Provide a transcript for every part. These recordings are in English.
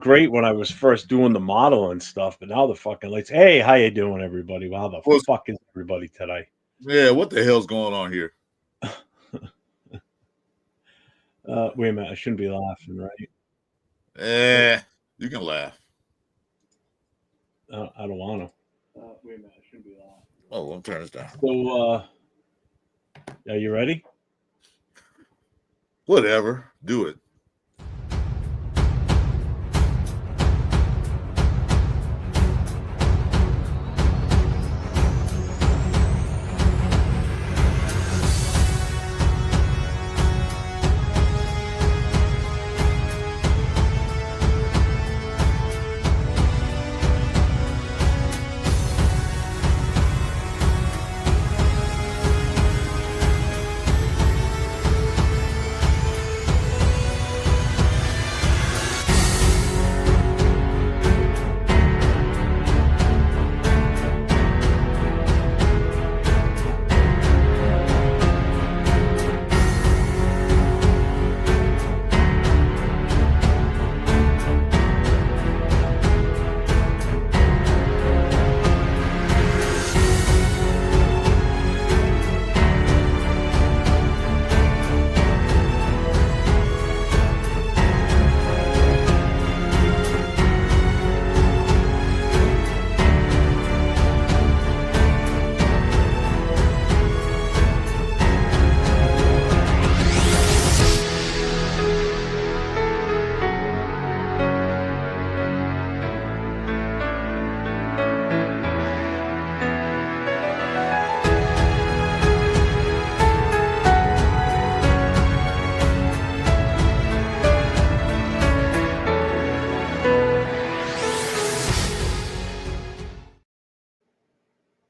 great when I was first doing the model and stuff, but now the fucking lights. Hey, how you doing, everybody? How the What's fuck is everybody today? yeah? What the hell's going on here? Wait a minute, I shouldn't be laughing, right? You can laugh. I don't want to. Wait a minute, I shouldn't be laughing. Oh, I'm turning this down. So, are you ready? Whatever, do it.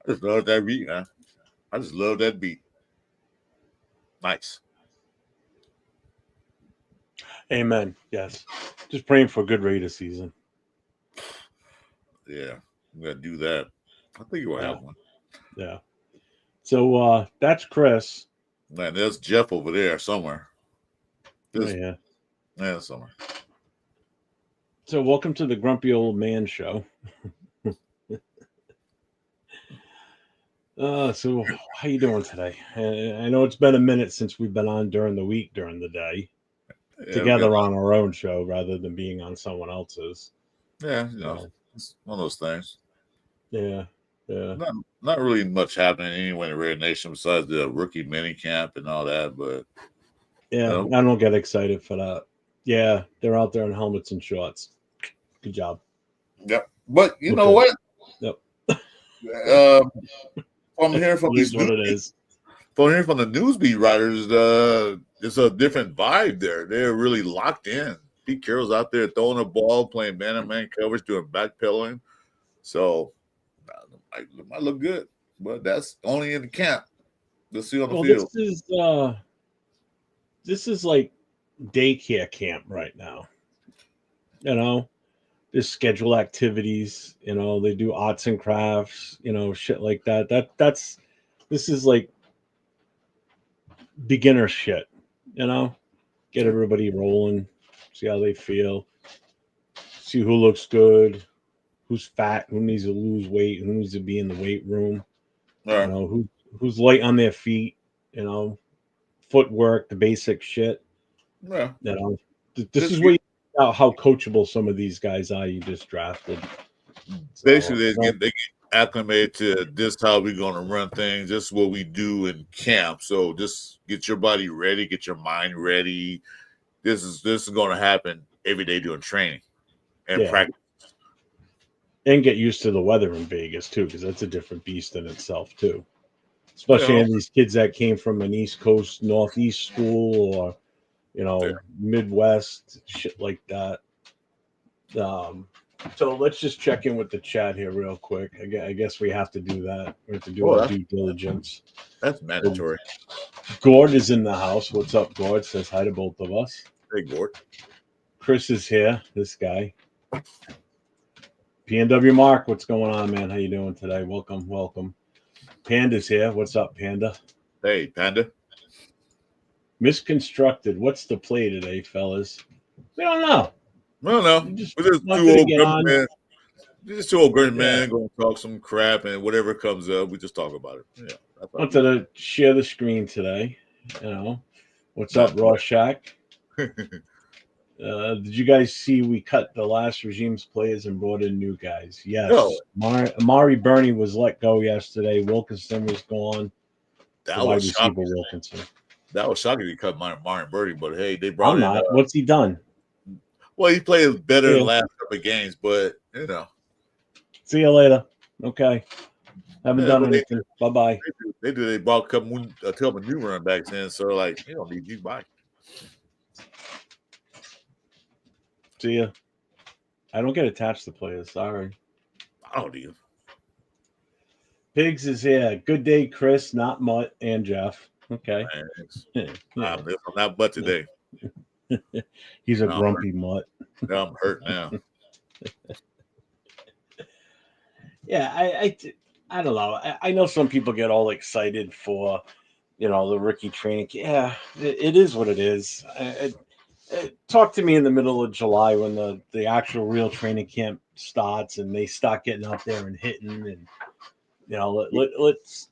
I just love that beat, man. I just love that beat. Nice. Amen. Yes. Just praying for a good Raider season. Yeah, I'm gonna do that. I think you will Yeah. have one. Yeah. So that's Chris. Man, there's Jeff over there somewhere. Oh, This, yeah. yeah, somewhere. So welcome to the Grumpy Old Man Show. So how you doing today? I know it's been a minute since we've been on during the week, during the day, Yeah, together on our own show rather than being on someone else's. yeah, it's one of those things. Yeah, yeah. Not really much happening anyway in Red Nation besides the rookie mini camp and all that, but Yeah, I don't get excited for that. Yeah, they're out there in helmets and shorts. Good job. Yep. But you Okay. know what? Yep. I'm hearing from these what it is. From hearing from the newsbeat writers, it's a different vibe there. They're really locked in. Pete Carroll's out there throwing a ball, playing man-to-man coverage, doing backpedaling. So it might look good, but that's only in the camp. Let's see on the field. This is like daycare camp right now. You know, they schedule activities. You know, they do arts and crafts. You know, shit like that. This is like beginner shit. You know, get everybody rolling, see how they feel, see who looks good, who's fat, who needs to lose weight, who needs to be in the weight room. Right. You know, who's light on their feet. You know, footwork, the basic shit. Yeah. You know, this is where you find out how coachable some of these guys are. You just drafted. Basically, they get acclimated to this how we're going to run things. This is what we do in camp. So just get your body ready, get your mind ready. This is going to happen every day during training and practice. And get used to the weather in Vegas too, because that's a different beast in itself too. Especially in these kids that came from an East Coast, Northeast school, or Midwest shit like that. So let's just check in with the chat here real quick. I guess we have to do that. We have to do our due diligence. That's mandatory. Gord is in the house. What's up, Gord? Says hi to both of us. Hey, Gord. Chris is here. This guy. PNW Mark, what's going on, man? How you doing today? Welcome. Panda's here. What's up, Panda? Hey, Panda. Misconstructed. What's the play today, fellas? We don't know. I don't know. You just We're just two wanted to old get grumpy on. men. Just two old grumpy Yeah. men going to talk some crap, and whatever comes up, we just talk about it. Yeah, that's all. Wanted to share the screen today. What's Not up, Rorschach? Did you guys see we cut the last regime's players and brought in new guys? no, Yes. Amari Burney was let go yesterday. Wilkinson was gone. The that wide was receiver shocking. Wilkinson. That was shocking to cut Martin Birdie, but hey, they brought I'm in. not. What's he done? Well, he played better Yeah. the last couple of games, but See you later. Okay. Haven't yeah, done but anything. Bye bye. they brought a couple new running backs in, so like you don't need you back. See ya. I don't get attached to players. Sorry. I don't need him. Pigs is here. Good day, Chris, not Mutt and Jeff. Okay. Man, Yeah. I'm not but today. He's a No, grumpy mutt. now I'm hurt now. Yeah, I don't know. I know some people get all excited for, the rookie training. Yeah, it is what it is. Talk to me in the middle of July when the actual real training camp starts and they start getting out there and hitting, and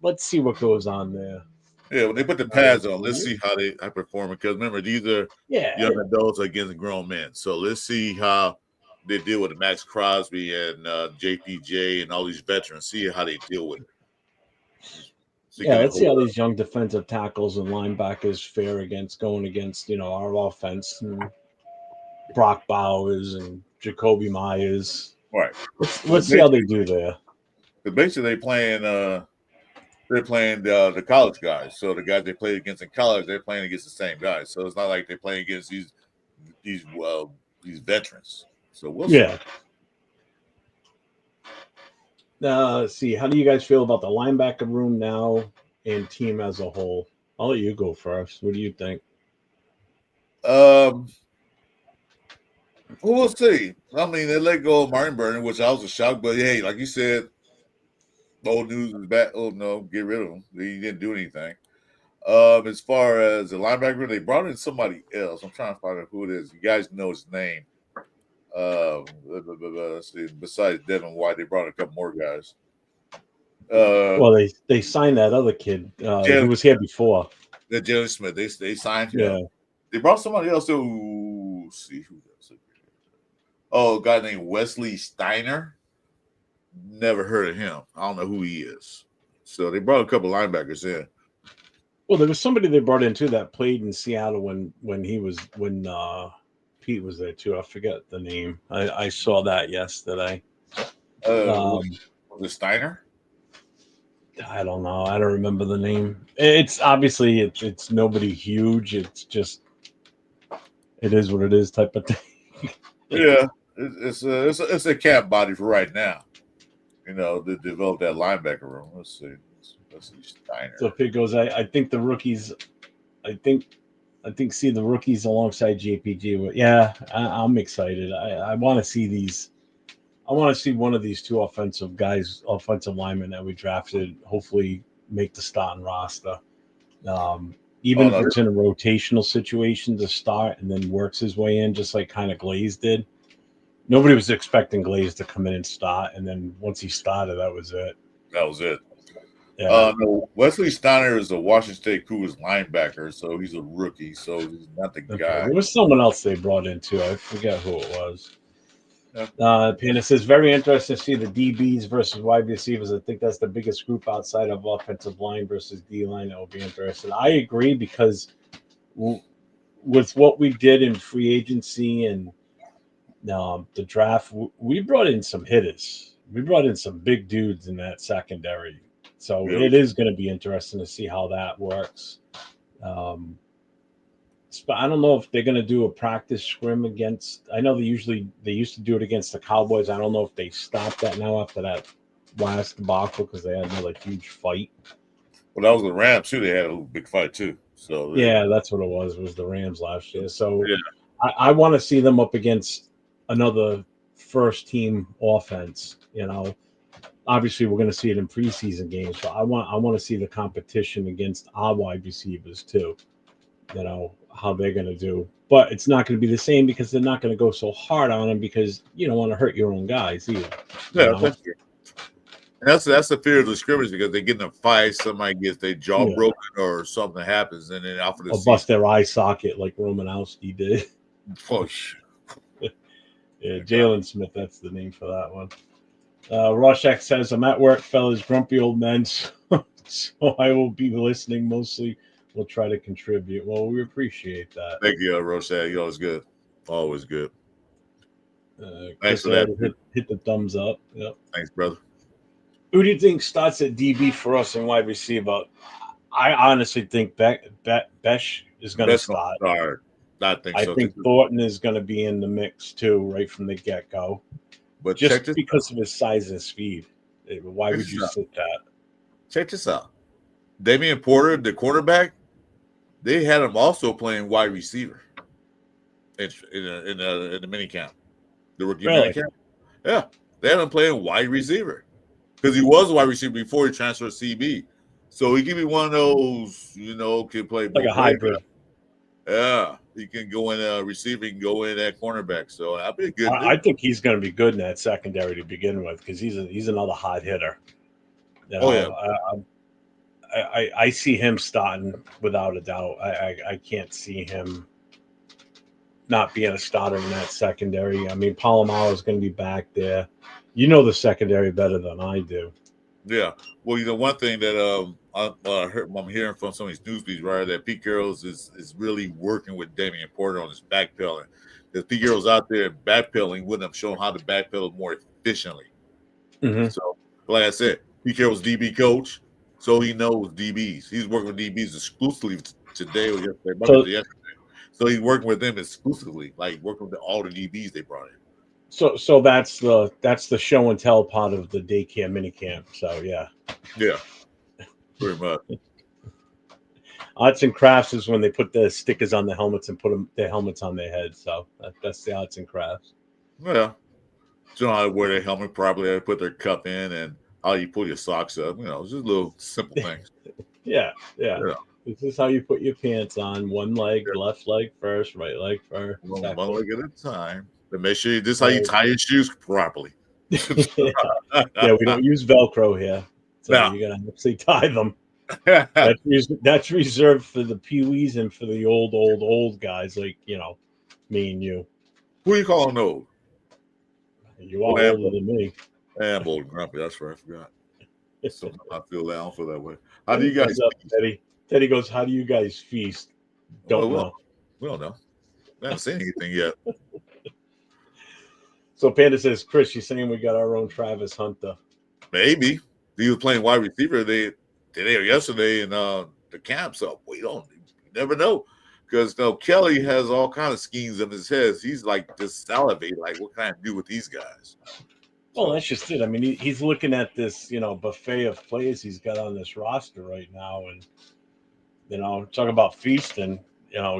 let's see what goes on there. Yeah, when they put the pads on, let's see how they perform. Because remember, these are Yeah, young adults against grown men. So let's see how they deal with Max Crosby and JPJ and all these veterans. See how they deal with it. let's see how these young defensive tackles and linebackers fare going against our offense and Brock Bowers and Jacoby Myers. Right. Let's see how they do there. Because basically they're playing the college guys. So the guys they played against in college, they're playing against the same guys. So it's not like they're playing against these veterans. So we'll see. Let's see. How do you guys feel about the linebacker room now and team as a whole? I'll let you go first. What do you think? We'll see. I mean, they let go of Martin Burner, which I was a shock. But hey, like you said, old news is back. Oh no, get rid of him. He didn't do anything. As far as the linebacker, they brought in somebody else. I'm trying to find out who it is. You guys know his name. Let's see. Besides Devin White, they brought in a couple more guys. Well, they signed that other kid who was here before. The Jalen Smith. They signed him. Yeah. They brought somebody else to see who does it. Oh, a guy named Wesley Steiner. Never heard of him. I don't know who he is. So they brought a couple linebackers in. Well, there was somebody they brought in too that played in Seattle when Pete was there too. I forget the name. I saw that yesterday. Was it Steiner? I don't know. I don't remember the name. It's obviously it's nobody huge. It's just it is what it is type of thing. Yeah, it's a cap body for right now. To develop that linebacker room. Let's see Steiner. So Pig goes. I think the rookies. I think see the rookies alongside JPG. Yeah, I'm excited. I want to see these. I want to see one of these two offensive linemen that we drafted, hopefully make the starting roster. Even if it's in a rotational situation to start and then works his way in, just like kind of Glaze did. Nobody was expecting Glaze to come in and start, and then once he started, that was it. Yeah. No, Wesley Steiner is a Washington State Cougars linebacker, so he's a rookie, so he's not the guy. There was someone else they brought in too. I forget who it was. Panda says, very interesting to see the DBs versus wide receivers. I think that's the biggest group outside of offensive line versus D line. That will be interesting. I agree because with what we did in free agency and the draft, we brought in some hitters. We brought in some big dudes in that secondary. So it is going to be interesting to see how that works. But I don't know if they're going to do a practice scrim against. I know they used to do it against the Cowboys. I don't know if they stopped that now after that last debacle because they had another huge fight. Well, that was the Rams too. They had a big fight too. So yeah, that's what it was. It was the Rams last year. So I want to see them up against another first team offense. Obviously we're going to see it in preseason games, but I want to see the competition against our wide receivers too. how they're going to do. But it's not going to be the same because they're not going to go so hard on him because you don't want to hurt your own guys either. You Yeah, know? that's true. And that's the fear of the scrimmage because they get in a fight, somebody gets their jaw Yeah. broken or something happens, and then after the Or season, bust their eye socket like Romanowski did. push. Yeah, Jalen Smith, that's the name for that one. Rorschach says, I'm at work, fellas, grumpy old men, so I will be listening mostly. We'll try to contribute. Well, we appreciate that. Thank you, Rochelle. You always good. Always good. Thanks Chris for that. hit the thumbs up. Yep. Thanks, brother. Who do you think starts at DB for us and wide receiver? I honestly think Besh is going to Best gonna start. start. I think I so. think Thornton is going to be in the mix too, right from the get go. But Just check this because out. of his size and speed. Why would you sit that? Check this out. Damian Porter, the quarterback, they had him also playing wide receiver in the mini camp, the rookie mini camp. Yeah, they had him playing wide receiver because he was a wide receiver before he transferred to CB. So he can be one of those, can play Like both a hybrid. Yeah, he can go in receiver, he can go in at cornerback. So that'd be a good. I think he's going to be good in that secondary to begin with because he's another hot hitter. You know, I see him starting without a doubt. I can't see him not being a starter in that secondary. I mean, Palomaro is going to be back there. You know the secondary better than I do. Yeah. Well, one thing that I'm hearing from some of these news beats, right, that Pete Carroll's is really working with Damian Porter on his backpedaling. Because Pete Carroll's out there backpedaling with him, showing how to backpedal more efficiently. Mm-hmm. So, like I said, Pete Carroll's DB coach, so he knows DBs. He's working with DBs exclusively today or yesterday. So he's working with them exclusively, like working with all the DBs they brought in. So that's the show and tell part of the daycare mini camp. So yeah, pretty much. Arts and crafts is when they put the stickers on the helmets and put their helmets on their heads. So that's the arts and crafts. Yeah, so how to wear their helmet properly, how to put their cup in, and how you pull your socks up. Just little simple things. Yeah. This is how you put your pants on. One leg, left leg first, right leg first. One leg at a time. But make sure this is how you tie your shoes properly. Yeah, we don't use Velcro here, so you're gonna actually tie them. That's reserved for the peewees and for the old guys like me and you. Who you calling old? You are older than me. I'm old and grumpy. That's right. I forgot. Sometimes I feel that. I don't feel that way. How do you guys? What's up, Teddy? Teddy goes, "How do you guys feast?" Don't know. We don't know. I haven't seen anything yet. So Panda says, "Chris, you're saying we got our own Travis Hunter?" Maybe he was playing wide receiver today or yesterday in the camp. So you never know. Because Kelly has all kind of schemes in his head. He's like just salivate, like what can I do with these guys? Well, that's just it. I mean, he's looking at this, buffet of players he's got on this roster right now, and talk about feasting.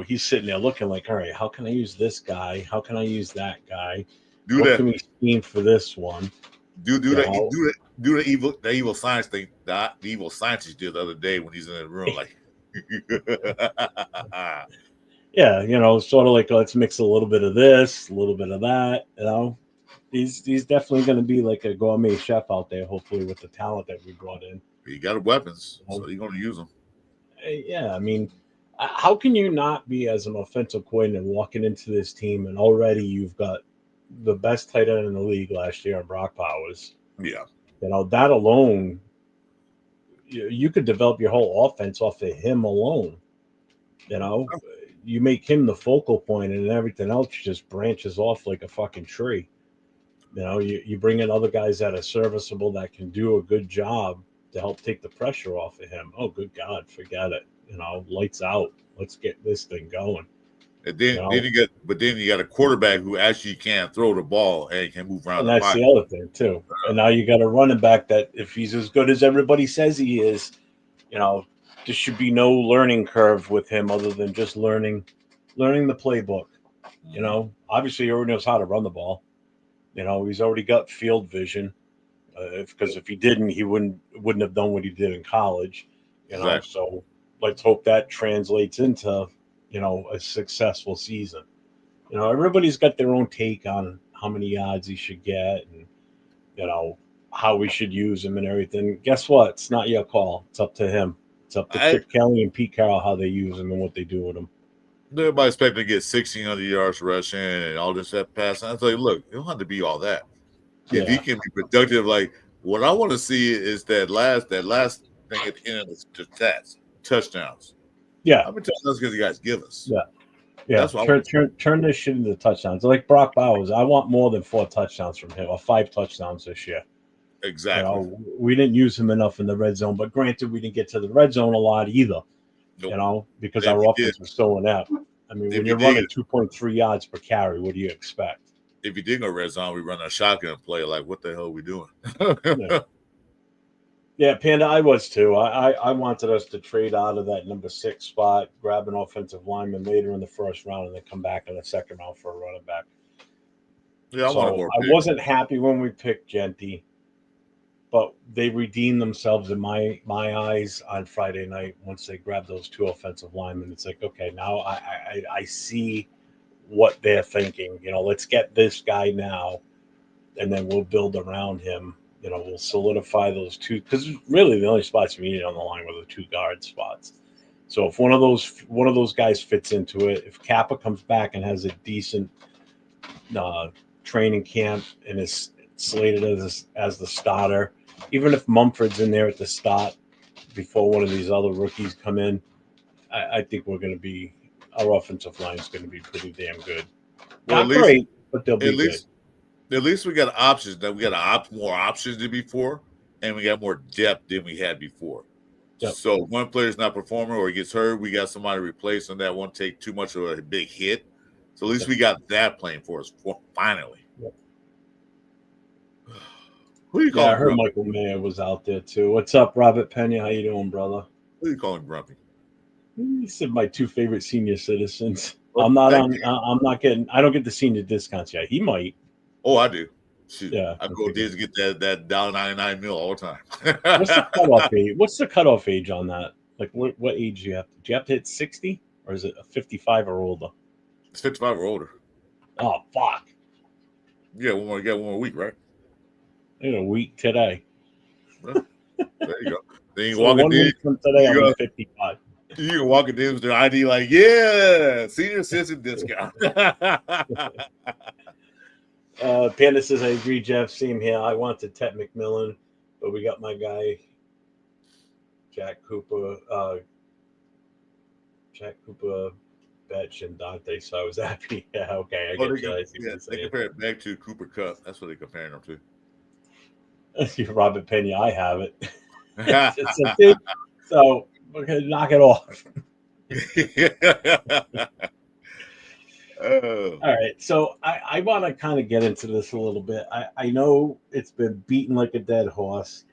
He's sitting there looking like, all right, how can I use this guy? How can I use that guy? What can we scheme for this one? Do the evil science thing that the evil scientist did the other day when he's in the room, like. Yeah, sort of like let's mix a little bit of this, a little bit of that. He's definitely going to be like a gourmet chef out there. Hopefully, with the talent that we brought in. He got weapons, so he's going to use them. Yeah, I mean, how can you not be as an offensive coordinator walking into this team and already you've got the best tight end in the league last year, Brock Powers? Yeah, that alone, you could develop your whole offense off of him alone. You make him the focal point, and everything else just branches off like a fucking tree. You bring in other guys that are serviceable that can do a good job to help take the pressure off of him. Oh, good God, forget it. Lights out. Let's get this thing going. And then you got a quarterback who actually can throw the ball and can move around. And that's the other thing too. And now you got a running back that, if he's as good as everybody says he is, there should be no learning curve with him other than just learning the playbook. Obviously he already knows how to run the ball. He's already got field vision. Because if he didn't, he wouldn't have done what he did in college. Exactly. So let's hope that translates into a successful season. Everybody's got their own take on how many yards he should get and you know how we should use him and everything. Guess what? It's not your call. It's up to him. It's up to I Chip Kelly and Pete Carroll how they use him and what they do with him. Everybody expecting to get 1,600 yards rushing and all this that passing. I was like, look, it don't have to be all that. If he Yeah, can be productive, like what I want to see is that last thing at the end of the stats, touchdowns. yeah, How many touchdowns can you guys give us? yeah, yeah. That's what I Turn want to see. turn turn this shit into touchdowns. Like Brock Bowers, I want more than 4 touchdowns from him or 5 touchdowns this year. Exactly. We didn't use him enough in the red zone, but granted, we didn't get to the red zone a lot either. Nope. Because If our you did, offense was so inept. I mean, when if you you're running did, 2.3 yards per carry, what do you expect? if you did go red zone, we run a shotgun play. Like, what the hell are we doing? Yeah. Yeah, Panda, I was too. I wanted us to trade out of that number 6 spot, grab an offensive lineman later in the first round, and then come back in the second round for a running back. Yeah, I wanted So more I picks. wasn't happy when we picked Genty, but they redeemed themselves in my eyes on Friday night once they grabbed those 2 offensive linemen. It's like, okay, now I see what they're thinking. Let's get this guy now, and then we'll build around him. We'll solidify those two because really the only spots we needed on the line were the 2 guard spots. So if one of those guys fits into it, if Kappa comes back and has a decent uh, training camp and is slated as the starter, even if Mumford's in there at the start before one of these other rookies come in, I think our offensive line is going to be pretty damn good. Well, Not great, but they'll at be good. least, at least we got options. That we got more options than before, and we got more depth than we had before. Yep. So if one player's not performing or he gets hurt, we got somebody to replace him that won't take too much of a big hit. So at least we got that playing for us finally. Yep. Who are you Yeah, I calling heard grumpy? Michael Mayer was out there too. What's up, Robert Pena? How you doing, brother? Who are you calling grumpy? He said my 2 favorite senior citizens. Well, I'm not thank on. you. I'm not getting. I don't get the senior discounts yet. He might. Oh, I do. Shoot, Yeah. I go days to get that $1.99 meal all the time. What's the cutoff age? What's the cutoff age on that? Like, what age do you have to? Do you have to hit 60, or is it a 55 or older? It's 55 or older. Oh fuck! Yeah, one more week, right? I got a week today. Well, there you go. Then you So walk in 1 week from today, you I'm go, at 55. you can walk in with their ID like, yeah, senior citizen discount. Panda says, I agree, Jeff. Same here. I wanted Ted McMillan, but we got my guy, Jack Cooper, Betch, and Dante. So I was happy. Yeah, okay. I get you. I see what you're They saying. compare it back to Cooper Cup. That's what they're comparing them to. Robert Pena, I have it. It's a big, so we're going to knock it off. Oh. All right. So I want to kind of get into this a little bit. I know it's been beaten like a dead horse.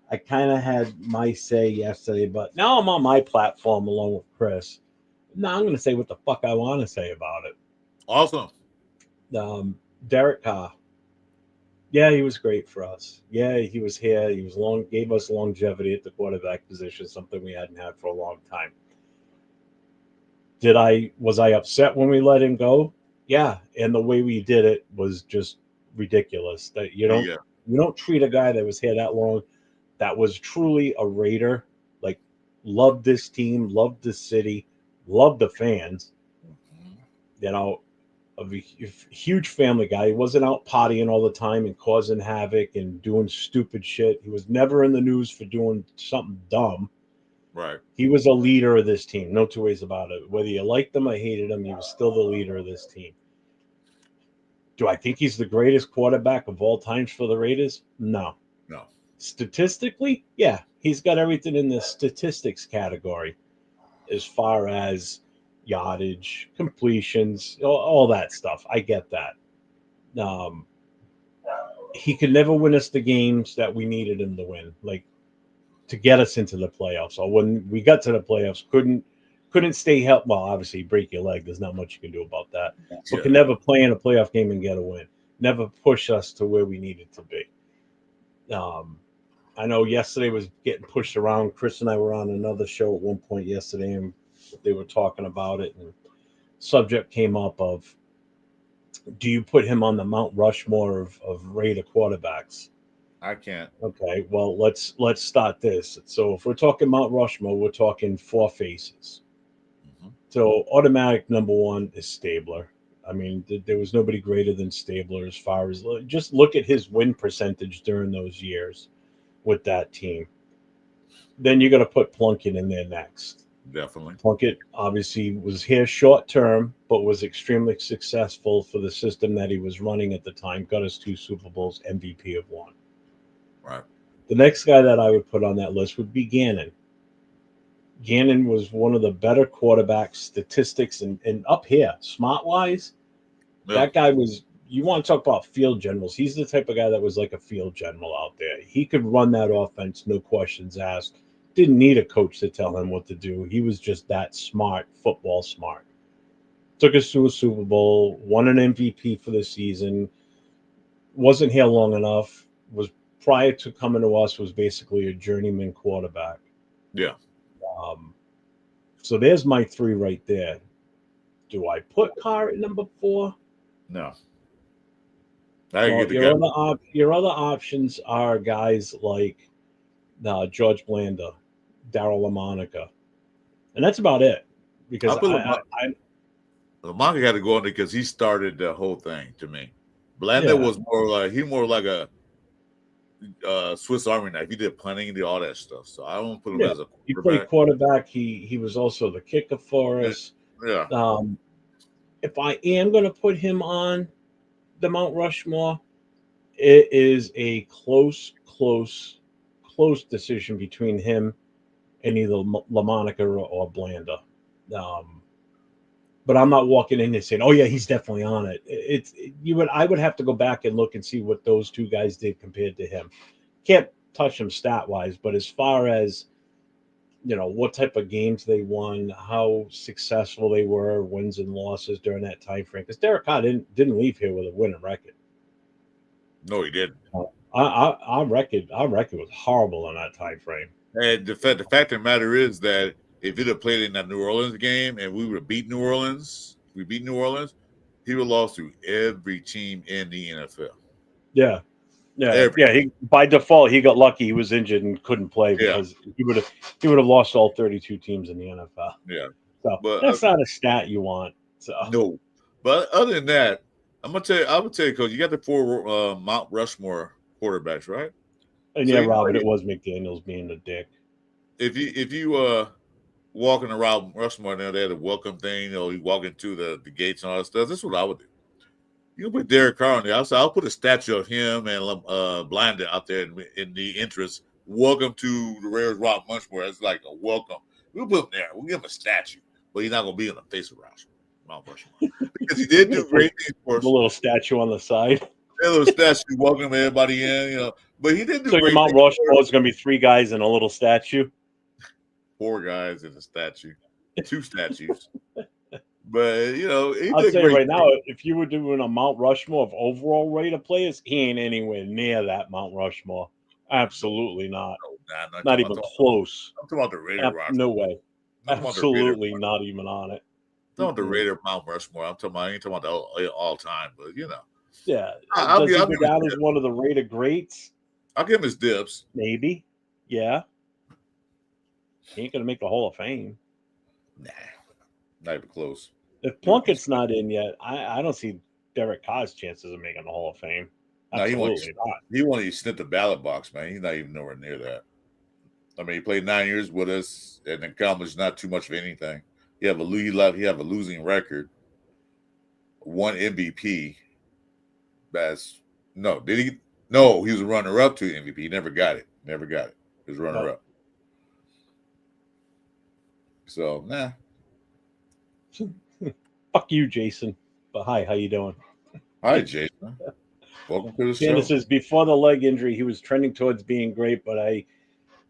I kind of had my say yesterday, but now I'm on my platform along with Chris. Now I'm going to say what the fuck I want to say about it. Awesome. Derek Carr. Yeah, he was great for us. Yeah, he was here. He gave us longevity at the quarterback position, something we hadn't had for a long time. Was I upset when we let him go? Yeah, and the way we did it was just ridiculous. That you don't treat a guy that was here that long, that was truly a Raider, like loved this team, loved the city, loved the fans. You know, a huge family guy. He wasn't out partying all the time and causing havoc and doing stupid shit. He was never in the news for doing something dumb. Right. He was a leader of this team. No two ways about it. Whether you liked him or hated him, he was still the leader of this team. Do I think he's the greatest quarterback of all times for the Raiders? No. No. Statistically, yeah, he's got everything in the statistics category as far as yardage, completions, all that stuff. I get that. He could never win us the games that we needed him to win, like to get us into the playoffs. Or when we got to the playoffs, couldn't stay healthy. Well, obviously, you break your leg. There's not much you can do about that. But could never play in a playoff game and get a win. Never push us to where we needed to be. I know yesterday was getting pushed around. Chris and I were on another show at one point yesterday, and they were talking about it. And subject came up of, do you put him on the Mount Rushmore of Raider quarterbacks? I can't. Okay, well let's start this. So if we're talking Mount Rushmore, we're talking four faces. Mhm. So automatic number one is Stabler. I mean, there was nobody greater than Stabler as far as just look at his win percentage during those years with that team. Then you got to put Plunkett in there next. Definitely. Plunkett obviously was here short term, but was extremely successful for the system that he was running at the time. Got us two Super Bowls, MVP of one. Right. The next guy that I would put on that list would be Gannon. Gannon was one of the better quarterbacks, statistics, and up here, smart wise, Yeah. that guy was. You want to talk about field generals? He's the type of guy that was like a field general out there. He could run that offense, no questions asked. Didn't need a coach to tell him what to do. He was just that smart, football smart. Took us to a Super Bowl, won an MVP for the season. Wasn't here long enough. Was prior to coming to us was basically a journeyman quarterback. Yeah. Um, so there's my three right there. Do I put Carr at number four? No. I Well, get the guy. your other options are guys like George Blanda, Daryl LaMonica, and that's about it. I Because put Lamonga got to go on there because he started the whole thing to me. Blanda yeah, was more like a Swiss Army knife. He did punting, he did all that stuff. So I don't put him yeah, as a he played quarterback. quarterback. He was also the kicker for Yeah. us. Yeah. Um, if I am going to put him on the Mount Rushmore, it is a close decision between him and either LaMonica or Blanda. Um, but I'm not walking in and saying, "Oh yeah, he's definitely on it." I would have to go back and look and see what those two guys did compared to him. Can't touch them stat wise, but as far as what type of games they won, how successful they were, wins and losses during that time frame. Because Derek Carr didn't leave here with a winning record. No, he didn't. Our record was horrible in that time frame. And the fact of the matter is that if he'd have played in that New Orleans game and we would have beat New Orleans, he would have lost to every team in the NFL. Yeah, yeah, Every yeah. By default, he got lucky. He was injured and couldn't play yeah, because he would have lost all 32 teams in the NFL. yeah. So But that's not a stat you want. So no. But other than that, I would tell you, Coach, you got the four Mount Rushmore quarterbacks, right? and So yeah, you know, Robert, it was McDaniel's being a dick. if you walking around Rushmore now, they had a welcome thing, you walk into the gates and all that stuff. This is what I would do. You can put Derek Carr on there. I'll put a statue of him and Blanda out there in the entrance. Welcome to the Rares Rock Munchmore. It's like a welcome. We'll put him there. We'll give him a statue, but he's not going to be on the face of Mount Rushmore because he did do great things for The us. little statue on the side. A little statue welcoming everybody in, but he did do So your great Mount things for Rushmore us. is going to be three guys and a little statue. 4 guys in a statue, 2 statues. But he I'll did tell you great right now, things. if you were doing a Mount Rushmore of overall rate of players, he ain't anywhere near that Mount Rushmore. No, Absolutely not. no, nah, I'm not Not talking about, even close. I'm talking about the Raider roster. No way. I'm talking about the Raider. Absolutely not even on it. I'm talking about the Raider Mount Rushmore. I ain't talking about the all time, but Yeah. I'll Does he give go him his down as dips. one of the Raider greats? I'll give him his dips. Maybe. Yeah. He ain't going to make the Hall of Fame. Nah, not even close. If Plunkett's not in yet, I don't see Derek Carr's chances of making the Hall of Fame. No, Absolutely not. he won't even sniff the ballot box, man. He's not even nowhere near that. I mean, he played 9 years with us and accomplished not too much of anything. He have a losing record. 1 MVP. That's no. Did he? No, he was a runner up to MVP. He never got it. Never got it. He was runner up. So nah. Fuck you, Jason. But hi, how you doing? Hi, Jason. Welcome to the show. Candace says before the leg injury, he was trending towards being great, but I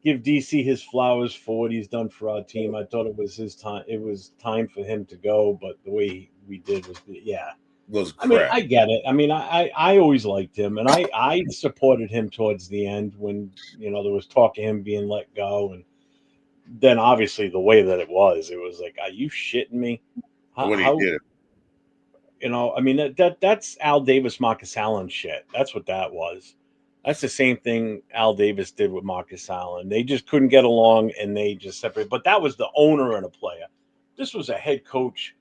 give DC his flowers for what he's done for our team. I thought it was his time. It was time for him to go, but the way we did was, yeah. Was crap. I mean, I get it. I mean, I always liked him, and I supported him towards the end when there was talk of him being let go, and then obviously the way that it was like, are you shitting me? what he How did. I mean that's Al Davis, Marcus Allen shit. That's what that was. That's the same thing Al Davis did with Marcus Allen. They just couldn't get along and they just separated. But that was the owner and a player. This was a head coach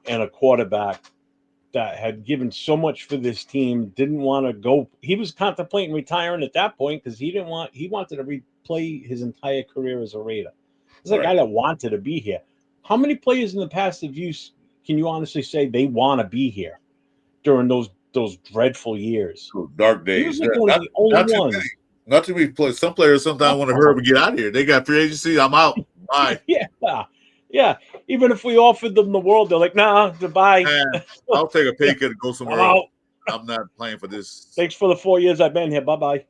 and a quarterback that had given so much for this team, didn't want to go. He was contemplating retiring at that point because he wanted to replay his entire career as a Raider. It's a guy Right. that wanted to be here. How many players in the past can you honestly say they want to be here during those dreadful years? Dark He was days. like one of the only Not too many. ones. Not too many players. Some players sometimes want to hurry up and get out of here. They got free agency. I'm out. Bye. Yeah, yeah. Even if we offered them the world, they're like, nah, goodbye. Man, I'll take a pay cut and go I'm somewhere else. out. I'm not playing for this. Thanks for the 4 years I've been here. Bye bye.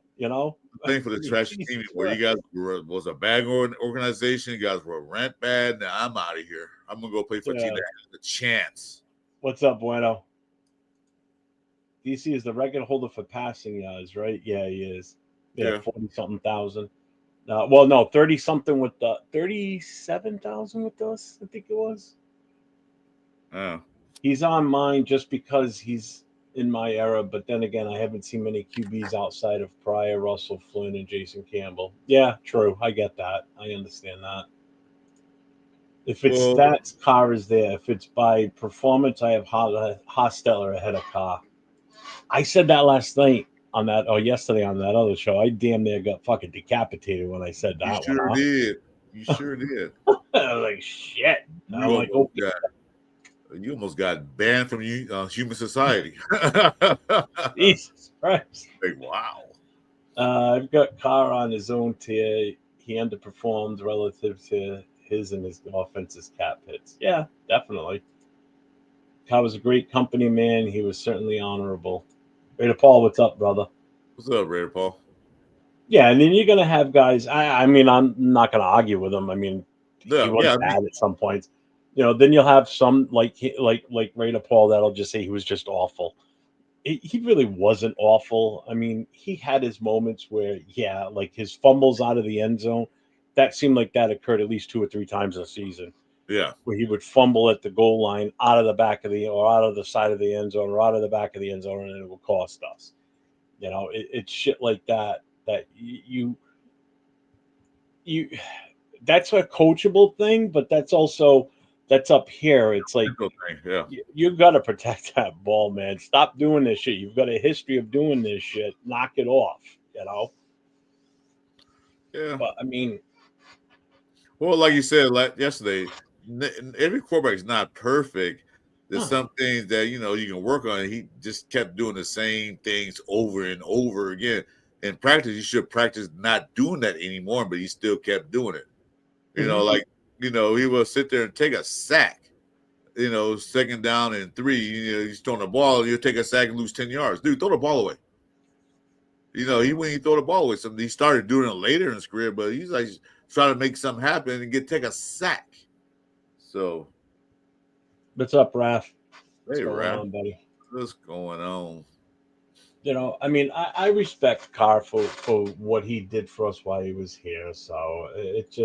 Playing for the trashy team where you guys was a bad organization. You guys were rent bad. Now I'm out of here. I'm gonna go play for a team that has a chance. What's up, Bueno? DC is the record holder for passing yards, right? Yeah, he is. Yeah. 40 something thousand. Well, no, 30 something with the 37,000 with us, I think it was. Oh. He's on mine just because he's in my era, but then again, I haven't seen many QBs outside of Pryor, Russell, Flynn, and Jason Campbell. Yeah, true. I get that. I understand that. If it's stats, Carr is there. If it's by performance, I have Hostetler ahead of Carr. I said that last night yesterday on that other show. I damn near got fucking decapitated when I said that. You sure did. You sure did. I was like, shit. I'm like, okay. You almost got banned from human society. Jesus Christ. Like, wow. I've got Carr on his own tier. He underperformed relative to his and his offense's cap hits. Yeah, definitely. Carr was a great company man. He was certainly honorable. Raider Paul, what's up, brother? What's up, Raider Paul? Yeah, and then you're gonna have guys. I mean, I'm not gonna argue with him. I mean, he was bad at some points. Then you'll have some like Raider Paul that'll just say he was just awful. He really wasn't awful. I mean, he had his moments where, like his fumbles out of the end zone. That seemed like that occurred at least 2 or 3 times a season. Yeah, where he would fumble at the goal line out of the back of or out of the side of the end zone or out of the back of the end zone, and it will cost us. It's shit like that you that's a coachable thing, but that's up here. It's like you got to protect that ball, man. Stop doing this shit. You've got a history of doing this shit. Knock it off. Yeah. But I mean, well, like you said yesterday, every quarterback is not perfect. There's some things that you can work on. He just kept doing the same things over and over again. In practice, you should practice not doing that anymore, but he still kept doing it. He will sit there and take a sack. 2nd down and 3. He's throwing the ball. You'll take a sack and lose 10 yards. Dude, throw the ball away. When he throw the ball away, he started doing it later in his career, but he's like trying to make something happen and take a sack. So, what's up, Raph? What's going on, buddy? What's going on? I mean, I respect Carr for what he did for us while he was here. So it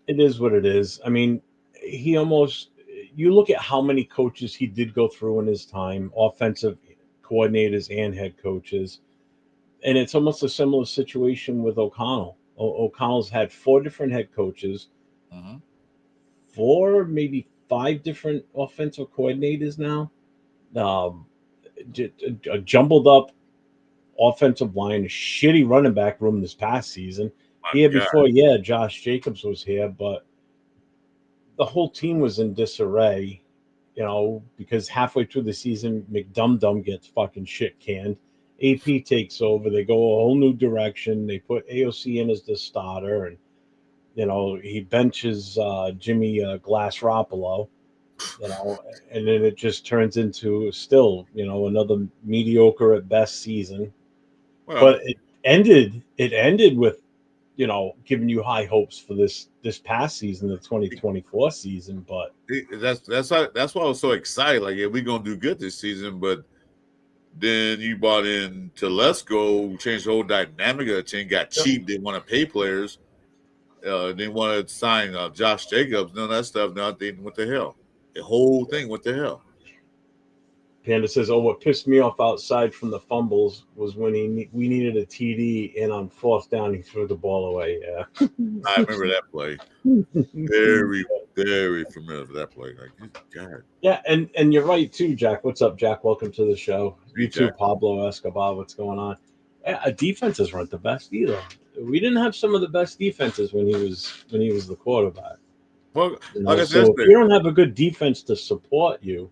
is what it is. I mean, you look at how many coaches he did go through in his time, offensive coordinators and head coaches. And it's almost a similar situation with O'Connell. O'Connell's had 4 different head coaches, 4, maybe 5 different offensive coordinators now. A jumbled up offensive line, a shitty running back room this past season. Before, Josh Jacobs was here, but the whole team was in disarray, because halfway through the season, McDumdum gets fucking shit canned. AP takes over. They go a whole new direction. They put AOC in as the starter, and he benches Jimmy Glassropolo, and then it just turns into still another mediocre at best season. Well, but it ended with giving you high hopes for this past season, the 2024 season. But that's why I was so excited. Like, we're gonna do good this season, but. Then you bought in Telesco, changed the whole dynamic of the team, got cheap. They want to pay players. They want to sign Josh Jacobs, none of that stuff. Now, what the hell? The whole thing. What the hell? Panda says, "Oh, what pissed me off outside from the fumbles was when we needed a TD, and on fourth down he threw the ball away." Yeah, I remember that play. Very, very familiar with that play. Like, good God. yeah, and you're right too, Jack. What's up, Jack? Welcome to the show. Hey, You too, Jack. Pablo Escobar. What's going on? Yeah, defenses weren't the best either. We didn't have some of the best defenses when he was the quarterback. Well, You like know, I said so if yesterday, you don't have a good defense to support you,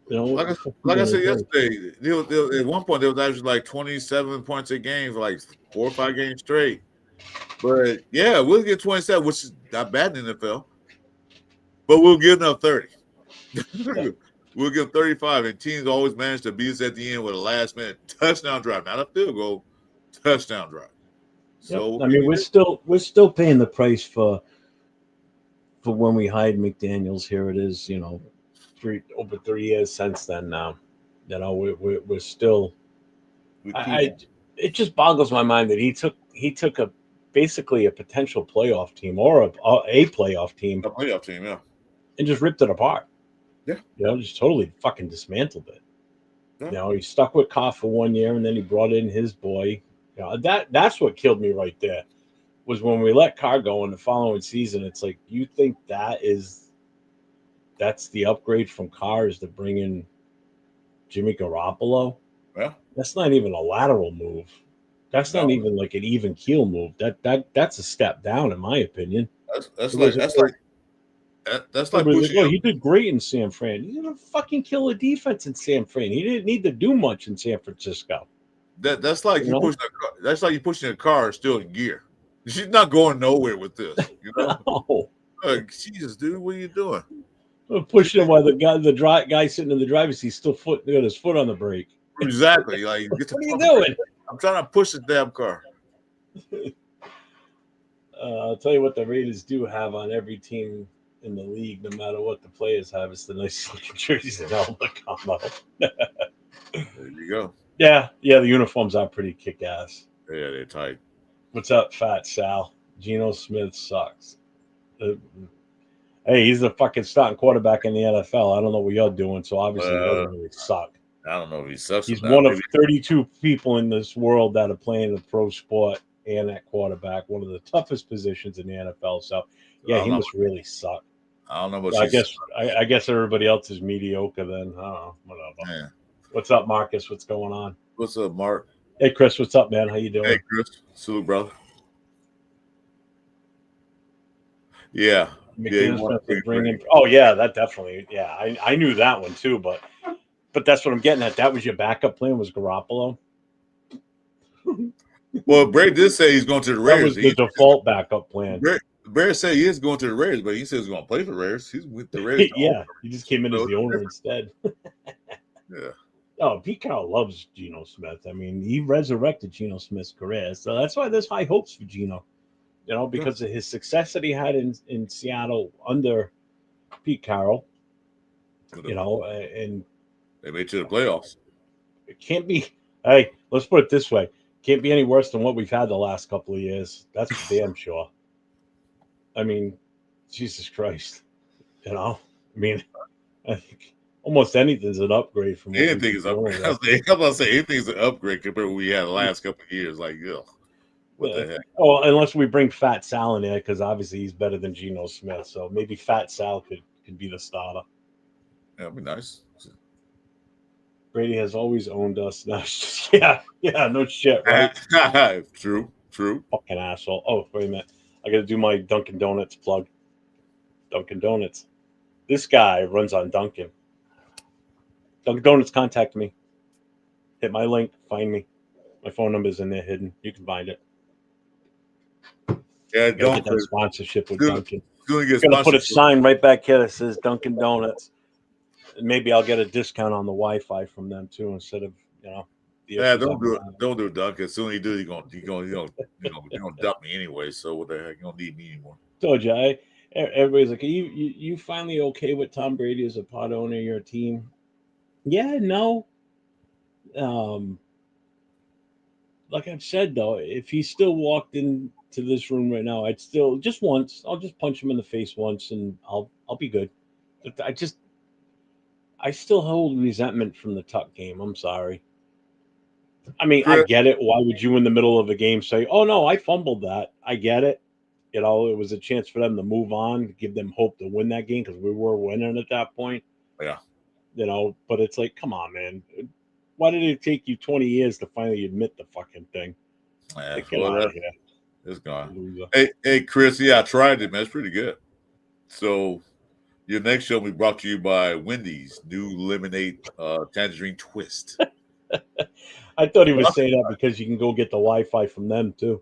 you know what like the I, fuck you like I gonna said do? yesterday, at one point there was actually like 27 points a game for like 4 or 5 games straight. But yeah, we'll get 27, which is not bad in the NFL. But we'll give them 30. Yeah. We'll give 35, and teams always manage to beat us at the end with a last minute touchdown drive, not a field goal, touchdown drive. Yep. So what I can mean, you do? we're still paying the price for when we hired McDaniels. Here it is, you know, over 3 years since then. Now, you know, we're still. We I cruising. it just boggles my mind that he took a basically a potential playoff team or a playoff team A playoff team, yeah. and just ripped it apart. Yeah. You know, just totally fucking dismantled it. Yeah. You know, he stuck with Koff for 1 year, and then he brought in his boy. You know, that's what killed me right there. Was when we let Carr go in the following season. It's like you think that's the upgrade from Carr is to bring in Jimmy Garoppolo. Yeah. That's not even a lateral move. That's not No, even like an even keel move. That's a step down in my opinion. that's It like was that's like, that's like everybody's like, pushing "Oh, him. he did great in San Fran. He didn't fucking kill a defense in San Fran. He didn't need to do much in San Francisco." That's like You you know? pushing a car. That's like you pushing a car still in gear. She's not going nowhere with this, you know. No. Like, Jesus, dude, what are you doing? Pushing him while the guy sitting in the driver's seat still got his foot on the brake. Exactly. Like, get the What are you fuck away. doing? I'm trying to push the damn car. I'll tell you what the Raiders do have on every team in the league, no matter what the players have. It's the nice looking jerseys and helmet combo. There you go. Yeah, the uniforms are pretty kick ass. Yeah, they're tight. What's up, Fat Sal? Geno Smith sucks. Uh, hey, he's the fucking starting quarterback in the NFL. I don't know what you're doing, so obviously he doesn't really suck. I don't know if he sucks or He's not. one of Maybe 32 people in this world that are playing a pro sport and at quarterback, one of the toughest positions in the NFL. So, I yeah, don't he know. must really suck. I don't know what I she's. guess I guess everybody else is mediocre then. I don't know. Whatever. Yeah. What's up, Marcus? What's going on? What's up, Mark? Hey, Chris. What's up, man? How you Hey, doing? Chris. Salute, brother. Yeah. Yeah, he McDaniel's wants supposed to to bring bring. in. Oh yeah, that definitely. Yeah, I knew that one too, but that's what I'm getting at. That was your backup plan was Garoppolo. Well, Bray did say he's going to the That Raiders. was the default backup plan. Bray said he is going to the Raiders, but he says he's going to play for the Raiders. He's with the Raiders. Yeah, he just came in as So, the owner instead. yeah. Oh, Pete Carroll loves Geno Smith. I mean, he resurrected Geno Smith's career, so that's why there's high hopes for Geno. You know, Yeah. because of his success that he had in Seattle under Pete Carroll. You know, and They made it to the playoffs. it can't be. Hey, let's put it this way: can't be any worse than what we've had the last couple of years. That's for damn sure. I mean, Jesus Christ. You know, I mean, I think almost anything's an upgrade from what we've Anything been is dealing upgrade. with. I'm about to say anything's an upgrade compared to what we had the last couple of years. Like, what the heck? Oh, unless we bring Fat Sal in there, because obviously he's better than Geno Smith. So maybe Fat Sal could be the starter. That'd be nice. Brady has always owned us. No, yeah, no shit, right? True. Fucking asshole. Oh, wait a minute. I got to do my Dunkin' Donuts plug. Dunkin' Donuts. This guy runs on Dunkin'. Dunkin' Donuts, contact me. Hit my link. Find me. My phone number's in there hidden. You can find it. Yeah, Gotta don't get that sponsorship with soon, Dunkin'. soon get Gonna put a sponsorship. sign right back here that says Dunkin' Donuts. Maybe I'll get a discount on the Wi-Fi from them too, instead of the Yeah, issues don't I've been do it. having. Don't do it, Doug. As soon as you do, you're gonna dump me anyway. So what the heck? You don't need me anymore. Told you, everybody's like, you finally okay with Tom Brady as a part owner of your team? Yeah, no. Um, like I've said though, if he still walked into this room right now, I'd still just once. I'll just punch him in the face once, and I'll be good. But I still hold resentment from the Tuck game. I'm sorry. I mean, I Chris, get it. Why would you in the middle of a game say, "Oh no, I fumbled that"? I get it. You know, it was a chance for them to move on, give them hope to win that game because we were winning at that point. yeah, You know, but it's like, come on, man. Why did it take you 20 years to finally admit the fucking thing? yeah, Like, get out well, of here, it's gone. loser. Hey, Chris, yeah, I tried it, man. It's pretty good. So your next show will be brought to you by Wendy's new lemonade tangerine twist. I thought he was saying that because you can go get the Wi-Fi from them too.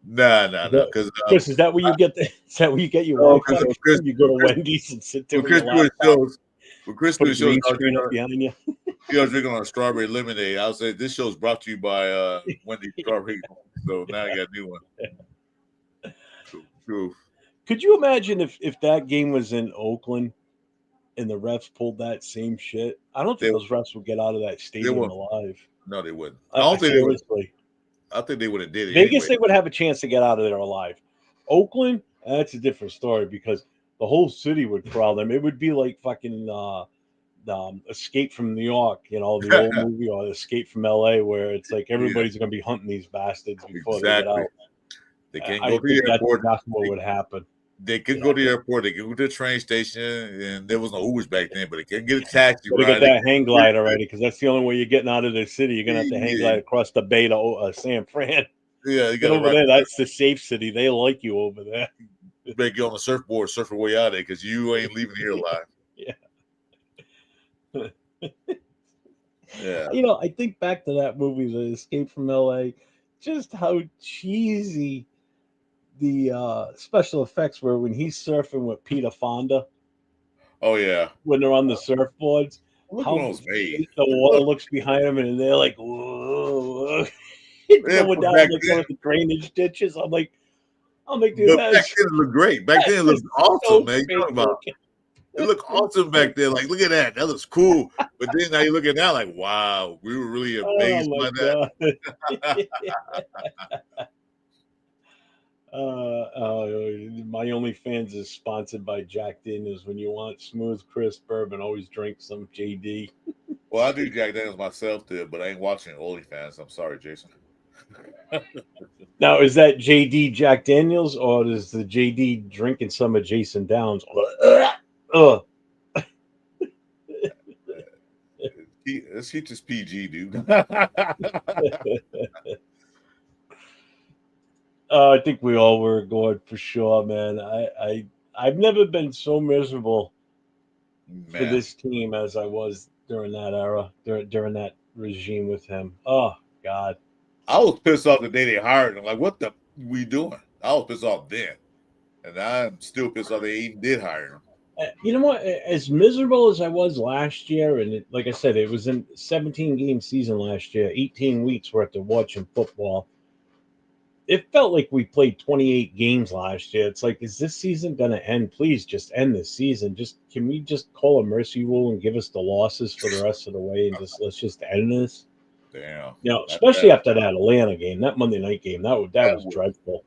Nah, because Chris, is that where you get the? Is that where you get your no, Wi-Fi Chris, from? You go to Wendy's and sit there when with your Chris do his laptop, shows, when Chris do put a his shows, green screen up behind you. I was drinking on a strawberry lemonade. I would say this show is brought to you by Wendy's strawberry. So now I got a new one. Cool. Could you imagine if that game was in Oakland and the refs pulled that same shit? I don't They think those refs would get out of that they stadium won't. alive. No, they wouldn't. I don't think they would. Seriously, I think they would have did it Vegas anyway. they would have a chance to get out of there alive. Oakland, that's a different story because the whole city would crowd them. It would be like fucking Escape from New York, you know, the old movie, or Escape from LA, where it's like Yeah, everybody's going to be hunting these bastards before they get exactly. out. They can't I go to the think airport. that's what They, would happen. they could You go know, to the airport. They could go to the train station, and there was no Ubers back then. But they couldn't get a taxi better get ride. They that hang glide couldn't already because that's the only way you're getting out of the city. You're going to have to hang yeah, glide across the bay to San Fran. yeah, you got Get to over ride. there. That's the safe city. They like you over there. You better get on the surfboard, surf your way out of there because you ain't leaving here alive. Yeah. Yeah. You know, I think back to that movie, The Escape from LA, just how cheesy the special effects were when he's surfing with Peter Fonda Oh yeah. when they're on the surfboards. Look when How it was made. fake the water Look, looks behind them, and they're like, whoa, yeah, going but down back like one then, of the drainage ditches. I'm like, dude, but back then it looked great. Back then it that is looked awesome, so man. You fake talking about looking. it looked awesome back then. Like, look at that. That looks cool. But then now you look at now, like, wow, we were really Oh amazed my by god. that. My OnlyFans is sponsored by Jack Daniels. When you want smooth, crisp bourbon, always drink some JD. Well, I do Jack Daniels myself too, but I ain't watching OnlyFans. I'm sorry, Jason. Now, is that JD Jack Daniels or is the JD drinking some of Jason Downs? Ugh. Let's keep this PG, dude. I think we all were going for sure, man. I've never been so miserable for Man, this team as I was during that era, during that regime with him. Oh God. I was pissed off the day they hired him. Like, what the we doing? I was pissed off then, and I'm still pissed off they even did hire him. You know what? As miserable as I was last year, and like I said, it was in 17 game season last year, 18 weeks worth of watching football. It felt like we played 28 games last year. It's like, is this season going to end? Please just end this season. Just can we just call a mercy rule and give us the losses for the rest of the way and just let's just end this? Damn, You know, especially that, after that Atlanta game, that Monday night game, that was was, dreadful.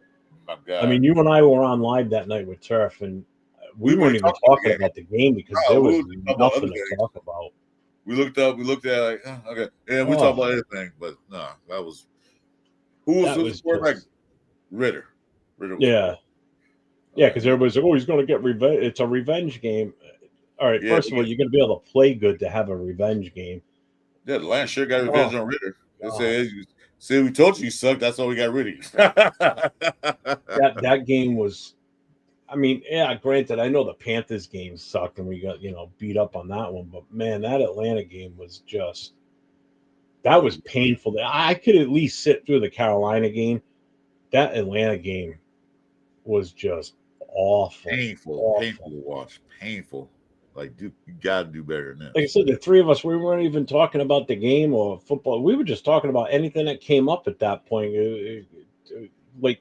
my I God. mean, you and I were on live that night with Turf, and we We weren't weren't even talking about the talking game. about the game because No, there we was were just talking about other nothing to things. talk about. We looked at like, okay, yeah, we talked Oh, about everything, but no, that was who was that the was quarterback? just Ritter. Ritter was yeah, quarterback. yeah. Because everybody's like, oh, he's going to get revenge. It's a revenge game. All right, Yeah, first of all, you're going to be able to play good to have a revenge game. yeah, the Lions sure got Oh revenge on Ritter. They God, said we told you sucked. That's why we got rid of you. that game was. I mean, yeah. Granted, I know the Panthers game sucked and we got beat up on that one, but man, that Atlanta game was just that was painful. I could at least sit through the Carolina game. That Atlanta game was just awful, Painful awful. to watch. Painful. Like, dude, you gotta do better than Like I this. said, the three of us, we weren't even talking about the game or football. We were just talking about anything that came up at that point. Like,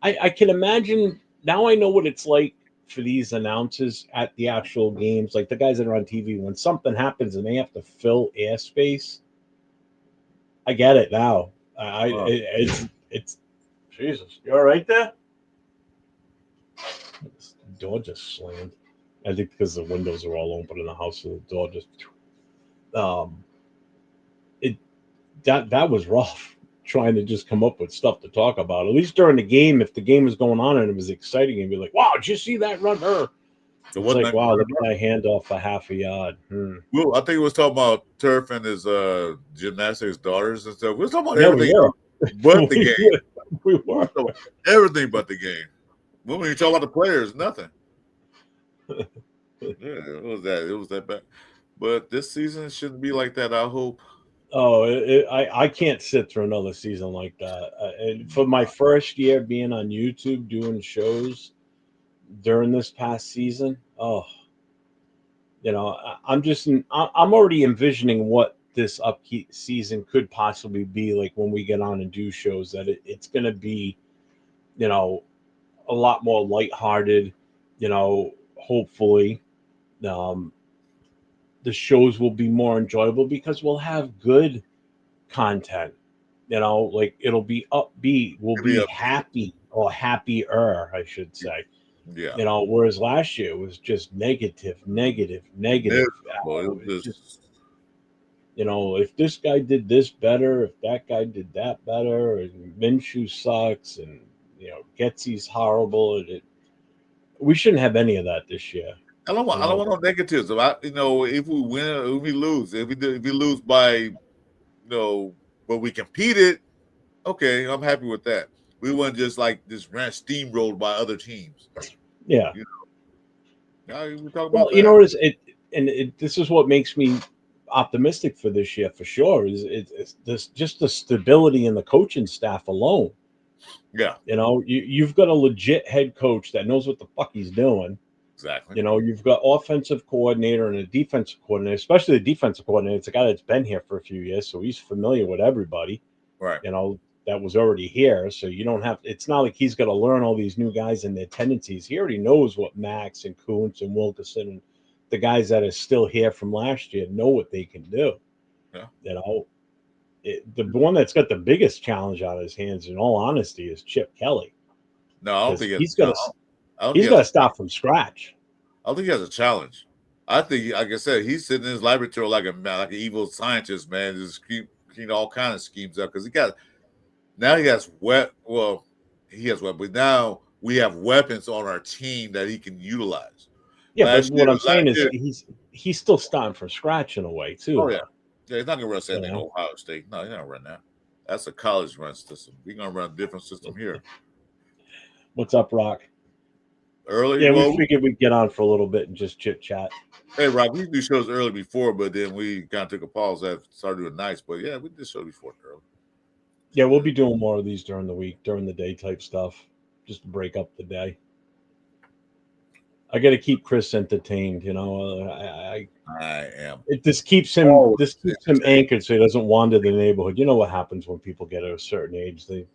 I can imagine now. I know what it's like for these announcers at the actual games, like the guys that are on TV. When something happens and they have to fill airspace, I get it now. It's Jesus. You all right there? This door just slammed. I think because the windows are all open in the house, so the door just um it that was rough trying to just come up with stuff to talk about. At least during the game, if the game was going on and it was exciting, and be like, "Wow, did you see that run?" Her. So It's what like, night? "Wow, look at that handoff for half a yard." Well, I think it was talking about Turf and his gymnastics daughters and stuff. We were talking about Yeah, we everything were. else but the we game. were. We We were were. talking about everything but the game. We weren't even talking about the players, nothing. Yeah, it was that. It was that bad. But this season shouldn't be like that, I hope. Oh, I can't sit through another season like that. And for my first year being on YouTube doing shows during this past season, oh, I'm already envisioning what this upkeep season could possibly be like when we get on and do shows. That it's going to be, you know, a lot more lighthearted. Hopefully, um, the shows will be more enjoyable because we'll have good content. Like it'll be upbeat, we'll Give me be a happy or happier, I should say. yeah. Whereas last year it was just negative, negative, negative. Miserable. It was It's just, just if this guy did this better, if that guy did that better, and Minshew sucks, and Getsy's horrible. We shouldn't have any of that this year. I don't want no negatives. If we win or if we lose, if we lose by but we competed, okay, I'm happy with that. We weren't just like this ran steamrolled by other teams. Yeah. You know, we talk Well, about that. this is what makes me optimistic for this year for sure. It's this just the stability in the coaching staff alone. Yeah, You've got a legit head coach that knows what the fuck he's doing. exactly. You've got offensive coordinator and a defensive coordinator, especially the defensive coordinator. It's a guy that's been here for a few years, so he's familiar with everybody. Right. That was already here. So you don't have. It's not like he's got to learn all these new guys and their tendencies. He already knows what Max and Kuntz and Wilkerson and the guys that are still here from last year know what they can do. Yeah. The one that's got the biggest challenge on his hands, in all honesty, is Chip Kelly. No, I don't think He's got to to start from scratch. I don't think he has a challenge. I think, like I said, he's sitting in his laboratory like an evil scientist, man, just keep all kind of schemes up because he has but now we have weapons on our team that he can utilize. Yeah, but what I'm saying is he's still starting from scratch in a way too. Oh yeah, he's not gonna run anything in Ohio State. No, he's not gonna run that. That's a college run system. We're gonna run a different system here. What's up, Rock? Early? Yeah, we figured we'd get on for a little bit and just chit chat. Hey, Rock, we do shows early before, but then we kind of took a pause and started doing nights. But yeah, we did shows before early. Yeah, we'll be doing more of these during the week, during the day type stuff, just to break up the day. I got to keep Chris entertained, I am. This keeps him anchored so he doesn't wander the neighborhood. You know what happens when people get at a certain age? They,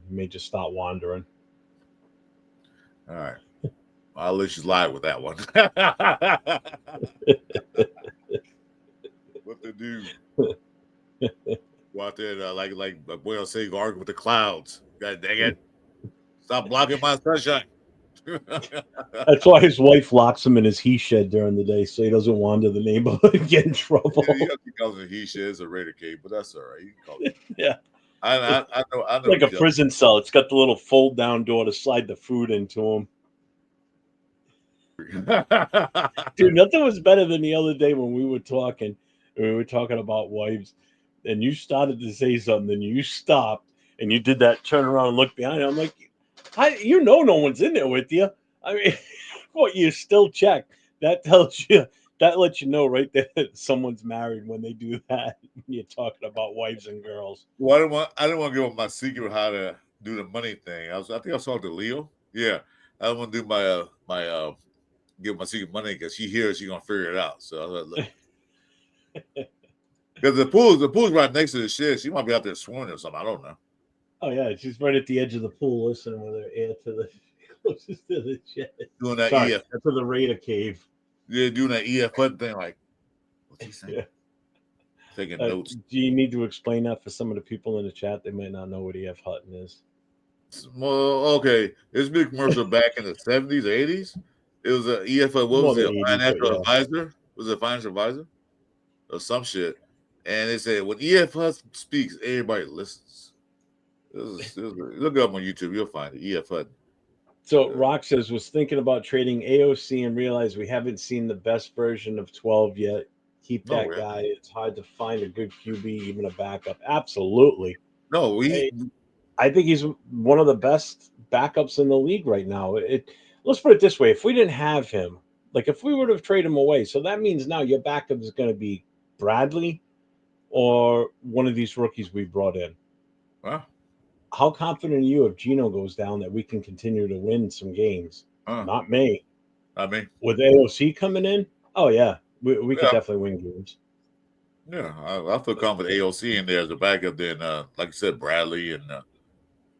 may just start wandering. All right. I'll let you slide with that one. What to do? Go out there like boy, I'll say, argue with the clouds. God dang it! Stop blocking my sunshine. That's why his wife locks him in his he shed during the day so he doesn't wander the neighborhood and get in trouble. Yeah, he calls it he shed. It's a Raider cave, but that's all right. You can call it. Yeah. I know. Like a prison cell. It's got the little fold down door to slide the food into him. Dude, nothing was better than the other day when we were talking. We were talking about wives, and you started to say something, and you stopped, and you did that turn around and look behind you. I'm like, no one's in there with you. I mean, what, you still check. That lets you know right there that someone's married when they do that. When you're talking about wives and girls. Well, I didn't want to give up my secret how to do the money thing. I think I was talking to Leo. Yeah, I don't want to do my give my secret money because she hears she's gonna figure it out. So I was like, look. Because the pool's right next to the shed. She might be out there swimming or something. I don't know. Oh yeah, she's right at the edge of the pool, listening with her ear to the closest to the shed. Doing that EF to the Raider cave. Yeah, doing that EF button thing. Like, what's he saying? taking notes. Do you need to explain that for some of the people in the chat? They might not know what E.F. Hutton is. Well, okay, it's been commercial back in the 70s, 80s. It was a EF. What More was the it? A 80s, but financial yeah. advisor? Was it a financial advisor or some shit? And they said when EF Hutton speaks, everybody listens. Look up on YouTube, you'll find it. EF Hutton. So Rock says was thinking about trading AOC and realized we haven't seen the best version of 12 yet. Keep No, that guy. It's hard to find a good QB, even a backup. Absolutely. no, I think he's one of the best backups in the league right now. Let's put it this way: if we didn't have him, like if we would have traded him away, so that means now your backup is going to be Bradley or one of these rookies we brought in. Huh? How confident are you if Gino goes down that we can continue to win some games? Huh? Not me. I mean, With AOC coming in, oh yeah, we could yeah, definitely win games. yeah. I feel confident AOC in there as a backup. Then, like I said, Bradley and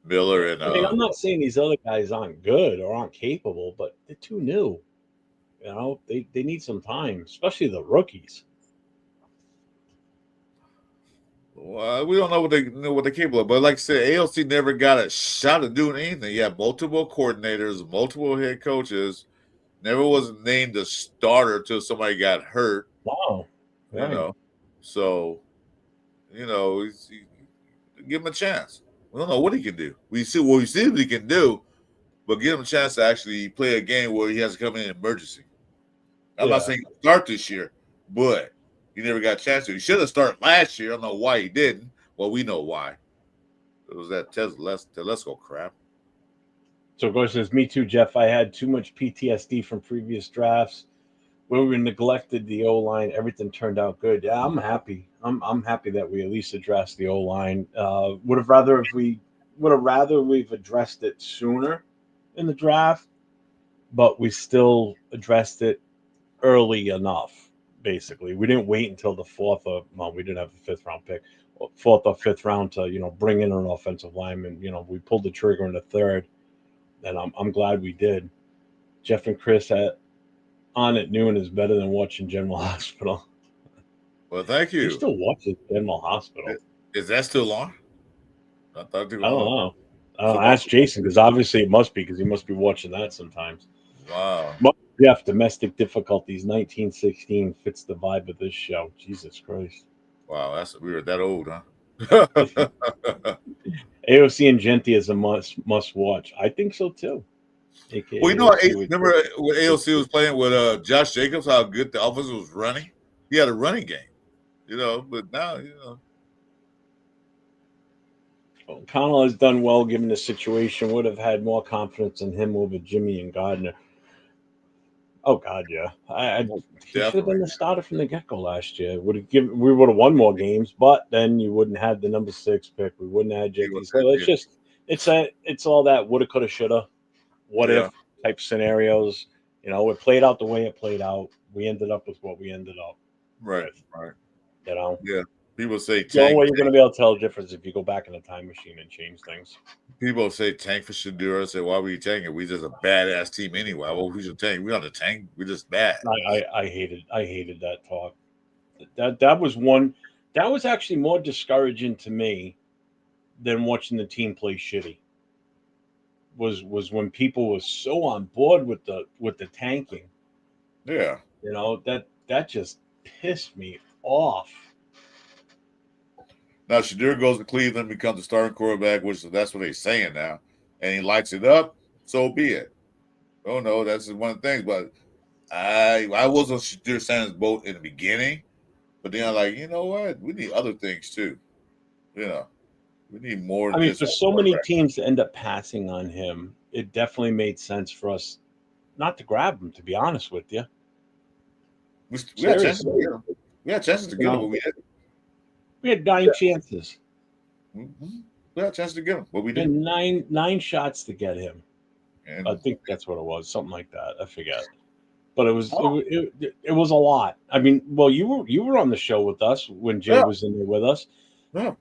Miller and I mean, I'm not saying these other guys aren't good or aren't capable, but they're too new. You know, they need some time, especially the rookies. well, we don't know what they're capable of. But like I said, AOC never got a shot at doing anything. He had multiple coordinators, multiple head coaches. Never was named a starter till somebody got hurt. Wow. You Right. know, so give him a chance. We don't know what he can do. We see what he can do, but give him a chance to actually play a game where he has to come in emergency. I'm not saying he'll start this year, but he never got a chance to. He should have started last year. I don't know why he didn't. Well, we know why. It was that Telesco crap. So Gore says, "Me too, Jeff. I had too much PTSD from previous drafts where we neglected the O line. Everything turned out good. Yeah, I'm happy. I'm happy that we at least addressed the O line. Would have rather we've addressed it sooner in the draft, but we still addressed it early enough. Basically, we didn't wait until the we didn't have the 5th round pick, 4th or 5th round to bring in an offensive lineman. We pulled the trigger in the 3rd, and I'm glad we did. Jeff and Chris on at noon is better than watching General Hospital. Well, thank He you. still watches General Hospital. Is that still on? I thought I don't know. So Ask Jason, because obviously it must be, because he must be watching that sometimes. Wow. Jeff, domestic difficulties, 1916 fits the vibe of this show. Jesus Christ. Wow, we were that old, huh? AOC and Genti is a must watch. I think so too. AKA Well, AOC remember when AOC was playing with Josh Jacobs, how good the offense was running? He had a running game, but now, Connell has done well given the situation. Would have had more confidence in him over Jimmy and Gardner. Oh God, yeah. He should have been the starter from the get-go last year. We would have won more games, but then you wouldn't have the number 6 pick. We wouldn't have JT. So it's all that woulda, coulda, shoulda, what if type scenarios. It played out the way it played out. We ended up with what we ended up right. with. Yeah. People say the only way you're going to be able to tell the difference if you go back in a time machine and change things. People say tank for Shadura. I say, why were you tanking? We just a badass team anyway. Well, we should tank. We on the tank. We're just bad. I hated that talk. That was one. That was actually more discouraging to me than watching the team play shitty. Was when people were so on board with the tanking. Yeah. That just pissed me off. Now Shadur goes to Cleveland, becomes the starting quarterback, which that's what they're saying now, and he lights it up. So be it. Oh no, that's one of the things. But I was on Shadur Sanders' boat in the beginning, but then I'm like, you know what? We need other things too. We need more. I mean, for so many teams to end up passing on him, it definitely made sense for us not to grab him. To be honest with you, we had chances to get him. We had chances to get him, but we didn't. We had 9 chances. Mm-hmm. We had a chance to get him, but we did. didn't. Nine shots to get him. And I think that's what it was, something like that. I forget, but it was it was a lot. I mean, well, you were on the show with us when Jay was in there with us. Yeah.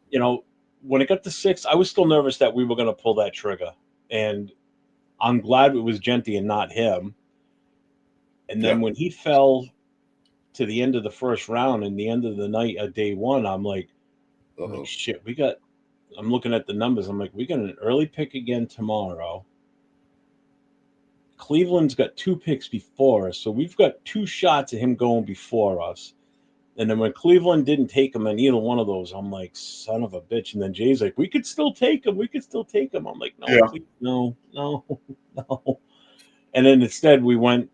When it got to 6, I was still nervous that we were going to pull that trigger, and I'm glad it was Genti and not him. And then when he fell to the end of the first round and the end of the night at day one, I'm like shit, I'm looking at the numbers. I'm like, we got an early pick again tomorrow. Cleveland's got 2 picks before us, so we've got 2 shots at him going before us. And then when Cleveland didn't take him in either one of those, I'm like, son of a bitch. And then Jay's like, we could still take him. We could still take him. I'm like, no, Yeah. please, no. And then instead we went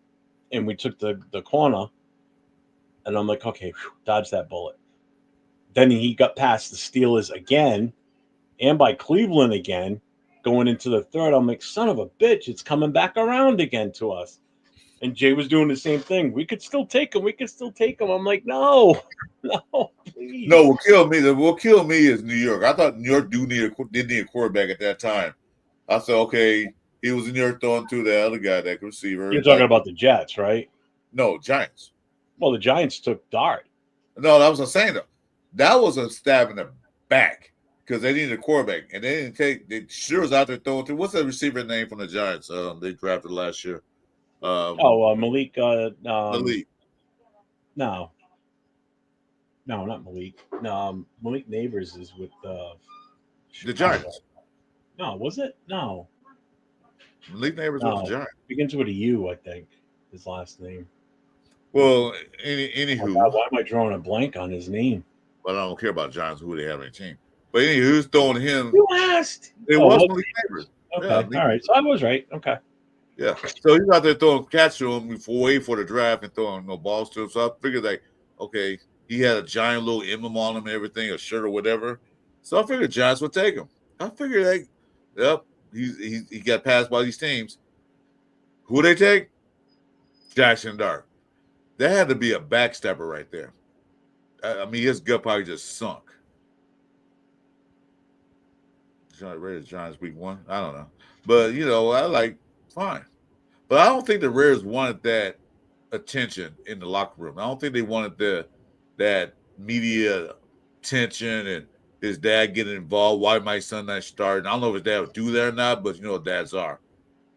and we took the corner. And I'm like, okay, dodge that bullet. Then he got past the Steelers again and by Cleveland again going into the third. I'm like, son of a bitch, it's coming back around again to us. And Jay was doing the same thing. We could still take him. We could still take him. I'm like, no, please. No, what kill me is New York. I thought New York did need a quarterback at that time. I said, okay, he was in New York throwing to the other guy, that receiver. You're talking about the Jets, right? No, Giants. Well, the Giants took Dart. No, that was a saying though. That was a stab in the back because they needed a quarterback, and they didn't take. They sure was out there throwing to. What's that receiver name from the Giants? They drafted last year. Malik. Malik. No, not Malik. No, Malik Neighbors is with The Giants. No, was it? No. Malik Neighbors with the Giants. Begins with a U, I think. His last name. Well, anywho, why am I drawing a blank on his name? But I don't care about Giants who they have on their team. But anyway, who's throwing him? You asked. It was Malik Neighbors. Okay, yeah, all right. So I was right. Okay. Yeah. So he's out there throwing catch to him waiting for the draft and throwing no balls to him. So I figured like, okay, he had a giant little emblem on him and everything, a shirt or whatever. So I figured Giants would take him. I figured like, yep, he got passed by these teams. Who they take? Jackson Dart. That had to be a backstabber right there. I mean, his gut probably just sunk. Raiders Giants week 1. I don't know. But, I like, fine. But I don't think the Raiders wanted that attention in the locker room. I don't think they wanted that media attention and his dad getting involved. Why my son not starting? I don't know if his dad would do that or not, but you know what dads are.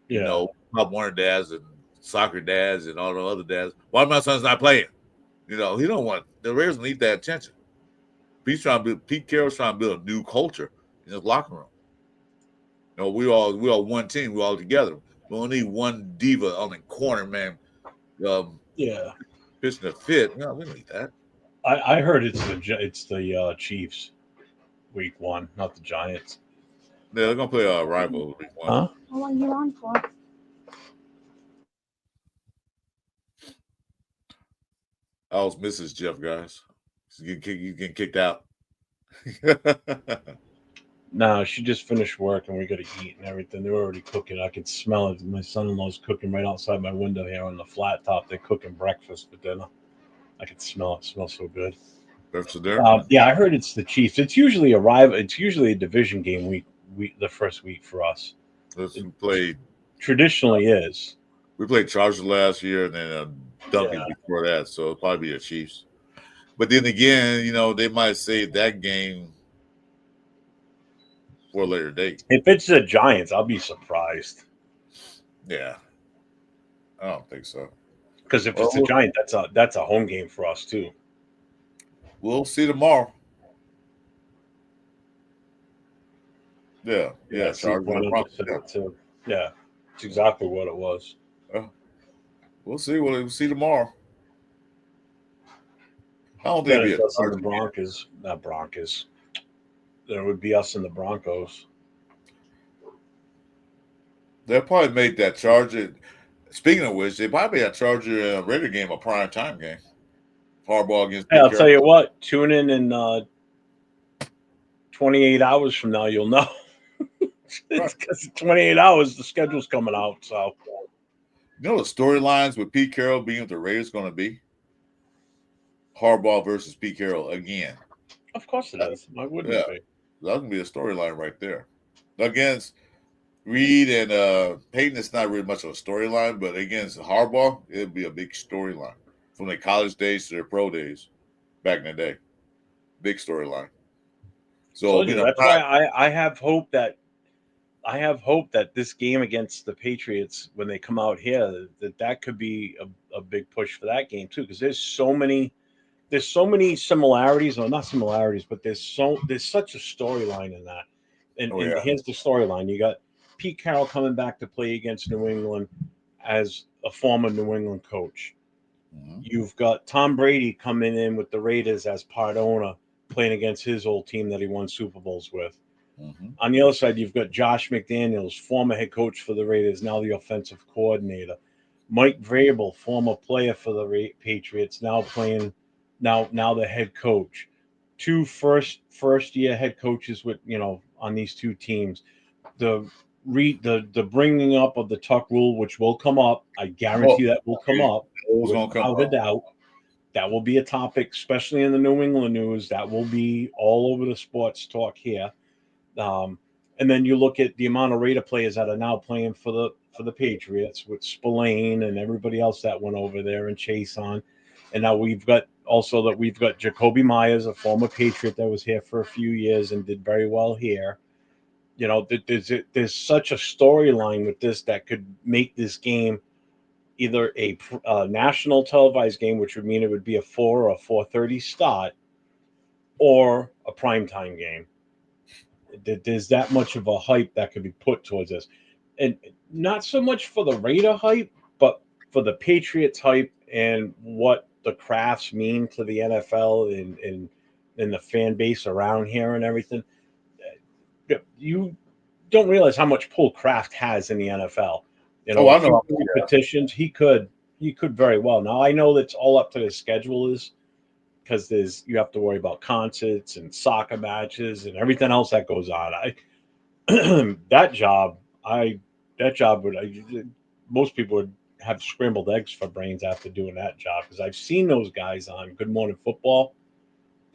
Yeah. Pop Warner dads and soccer dads and all the other dads. Why my son's not playing? He don't want the Raiders need that attention. Pete Carroll's trying to build a new culture in his locker room. We all one team. We all together. We don't need one diva on the corner, man. Pitching a fit. No, we don't need that. I heard it's the Chiefs week 1, not the Giants. Yeah, they're gonna play a rival week 1. Huh? How long are you on for? I was Mrs. Jeff, guys. You getting kicked out. No, she just finished work and we got to eat and everything. They were already cooking. I could smell it. My son-in-law's cooking right outside my window here on the flat top. They're cooking breakfast for dinner. I could smell it. It smells so good. Breakfast there? Yeah, I heard it's the Chiefs. It's usually a rival. It's usually a division game week the first week for us. Traditionally is. We played Chargers last year and then Duncan before that, so it'll probably be the Chiefs. But then again, they might save that game for a later date. If it's the Giants, I'll be surprised. Yeah, I don't think so. Because if it's the Giants, that's a home game for us too. We'll see tomorrow. Yeah. Chargers. Yeah, it's exactly what it was. We'll see. We'll see tomorrow. I don't think it'd be us in the Broncos. Not Broncos. There would be us in the Broncos. They'll probably make that Charger. Speaking of which, they probably made that Charger Raider game a prime time game. Harbaugh against. Hey, I'll tell you what. Tune in 28 hours from now. You'll know. Because 28 hours, the schedule's coming out. So. The storylines with Pete Carroll being with the Raiders going to be? Harbaugh versus Pete Carroll again. Of course it is. Why wouldn't it be? That's going to be a storyline right there. Against Reed and Peyton, it's not really much of a storyline, but against Harbaugh, it'd be a big storyline. From their college days to their pro days back in the day. Big storyline. So that's why I have hope that I have hope that this game against the Patriots, when they come out here, that could be a big push for that game too, because there's so many similarities, or not similarities, but there's such a storyline in that. Oh And yeah. here's the storyline: you got Pete Carroll coming back to play against New England as a former New England coach. Mm-hmm. You've got Tom Brady coming in with the Raiders as part owner, playing against his old team that he won Super Bowls with. Mm-hmm. On the other side, you've got Josh McDaniels, former head coach for the Raiders, now the offensive coordinator. Mike Vrabel, former player for the Patriots, now playing, now the head coach. Two first year head coaches with on these two teams. The the bringing up of the Tuck rule, which will come up. I Oh, guarantee that will come it up was gonna come without a up. doubt. That will be a topic, especially in the New England news. That will be all over the sports talk here. Um, and then you look at the amount of Raider players that are now playing for the Patriots with Spillane and everybody else that went over there and Chase on. And now we've got Jacoby Myers, a former Patriot that was here for a few years and did very well here. There's such a storyline with this that could make this game either a national televised game, which would mean it would be a 4 or 4:30 start, or a primetime game. There's that much of a hype that could be put towards this, and not so much for the Raider hype, but for the Patriots hype and what the crafts mean to the NFL and the fan base around here and everything. You don't realize how much pull Kraft has in the NFL. Oh, A I few know. petitions, he could very well. Now I know that's all up to the schedule is because you have to worry about concerts and soccer matches and everything else that goes on. That job, I that job would most people would have scrambled eggs for brains after doing that job because I've seen those guys on Good Morning Football.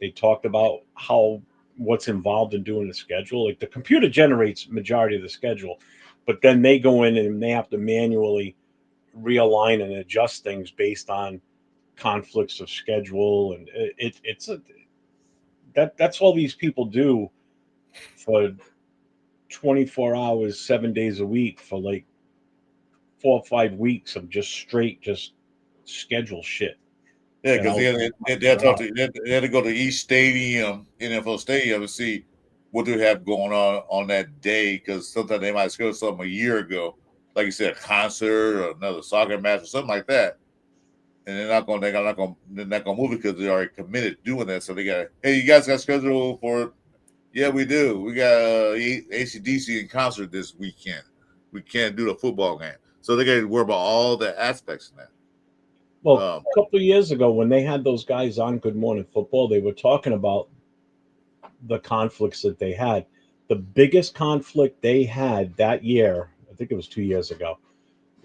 They talked about how what's involved in doing the schedule. Like the computer generates majority of the schedule, but then they go in and they have to manually realign and adjust things based on conflicts of schedule, and it's a that's all these people do for 24 hours, 7 days a week for like 4 or 5 weeks of just straight just schedule shit. Yeah, You because know, they had to talk to they had to go to each stadium, NFL stadium, and see what they have going on that day. Because sometimes they might schedule something a year ago, like you said, a concert or another soccer match or something like that, and they're not gonna move it because they already committed doing that. So they got, hey, you guys got scheduled for? Yeah, we do. We got ACDC in concert this weekend. We can't do the football game, so they got to worry about all the aspects of that. well, a couple of years ago when they had those guys on Good Morning Football, they were talking about the conflicts that they had. The biggest conflict they had that year, I think it was 2 years ago,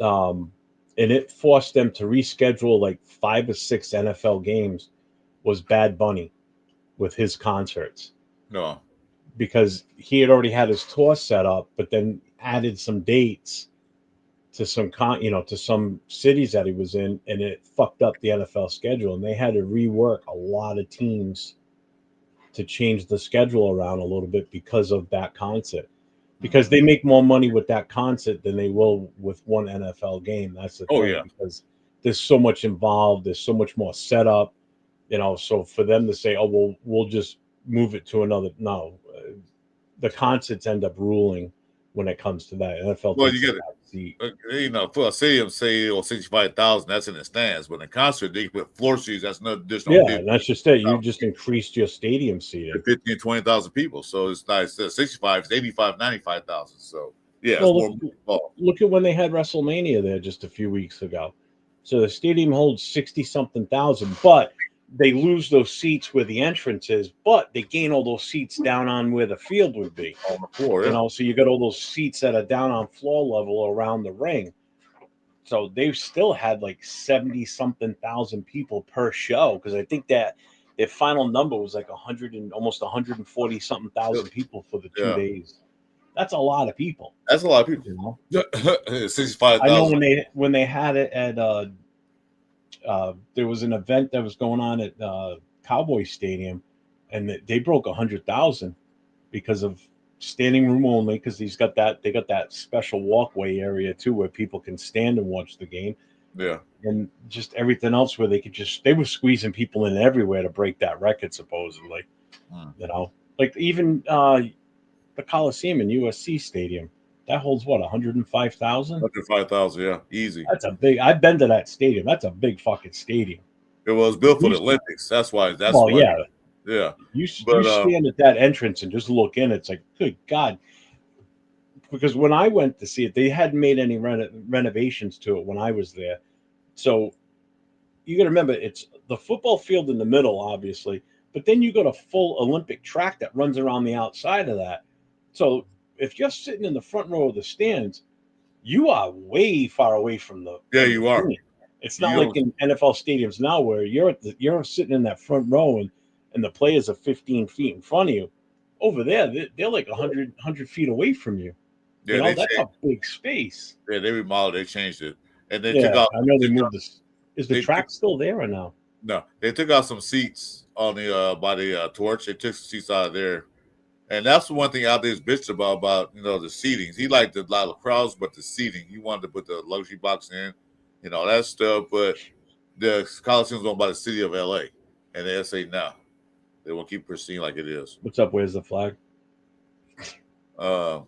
um, and it forced them to reschedule like 5 or 6 NFL games, was Bad Bunny with his concerts No, because he had already had his tour set up, but then added some dates to to some cities that he was in, and it fucked up the NFL schedule, and they had to rework a lot of teams to change the schedule around a little bit because of that concert. Because they make more money with that concert than they will with one NFL game. That's the oh thing. yeah. Because there's so much involved. There's so much more setup. So for them to say, "Oh, well, we'll just move it to another," no, the concerts end up ruling when it comes to that. NFL Well, takes you a get back seat. for a stadium, say, 65,000, that's in the stands. But in a concert, they put floor seats, that's another additional Yeah, 50, and that's just it. You just increased your stadium seating. 15, 20,000 people. So it's not, instead of 65, it's 85, 95,000. So yeah, it's Well, more involved. look at when they had WrestleMania there just a few weeks ago. So the stadium holds 60 something thousand, but they lose those seats where the entrance is, but they gain all those seats down on where the field would be. On the floor, yeah. So you got all those seats that are down on floor level around the ring. So they've still had like 70 something thousand people per show because I think that their final number was like 100 and almost 140 something thousand people for the two Yeah. days. That's a lot of people. That's a lot of people. You know, I know 65,000. when they had it at there was an event that was going on at Cowboy Stadium, and they broke 100,000 because of standing room only because they got that special walkway area too where people can stand and watch the game, Yeah. and just everything else where they were squeezing people in everywhere to break that record supposedly. Hmm. Like even the Coliseum in USC Stadium that holds what 105,000. 105,000. Yeah, easy. That's a big. I've been to that stadium. That's a big fucking stadium. It was built for the You- Olympics. That's why. That's Well, why. yeah, Yeah. you But stand at that entrance and just look in. It's like, good God, because when I went to see it, they hadn't made any renovations to it when I was there. So you got to remember, it's the football field in the middle, obviously, but then you got a full Olympic track that runs around the outside of that. So if you're sitting in the front row of the stands, you are way far away yeah, from the you are. team. It's not You like don't. in NFL stadiums now where you're sitting in that front row and the players are 15 feet in front of you. Over there, they're like 100 feet away from you. Yeah, they That's a changed. big space. Yeah, they remodeled. They changed it, and they took Yeah, out. I know they Took out moved this. Is the they took track still there or no? no. They took out some seats on the by the torch. They took some seats out of there. And that's the one thing out there is bitched about the seatings. He liked a lot of crowds, but the seating, he wanted to put the luxury box in, that stuff. But the Coliseum's owned by the city of LA, and they say no, they will keep pristine like it is. What's up? Where's the flag? Uh,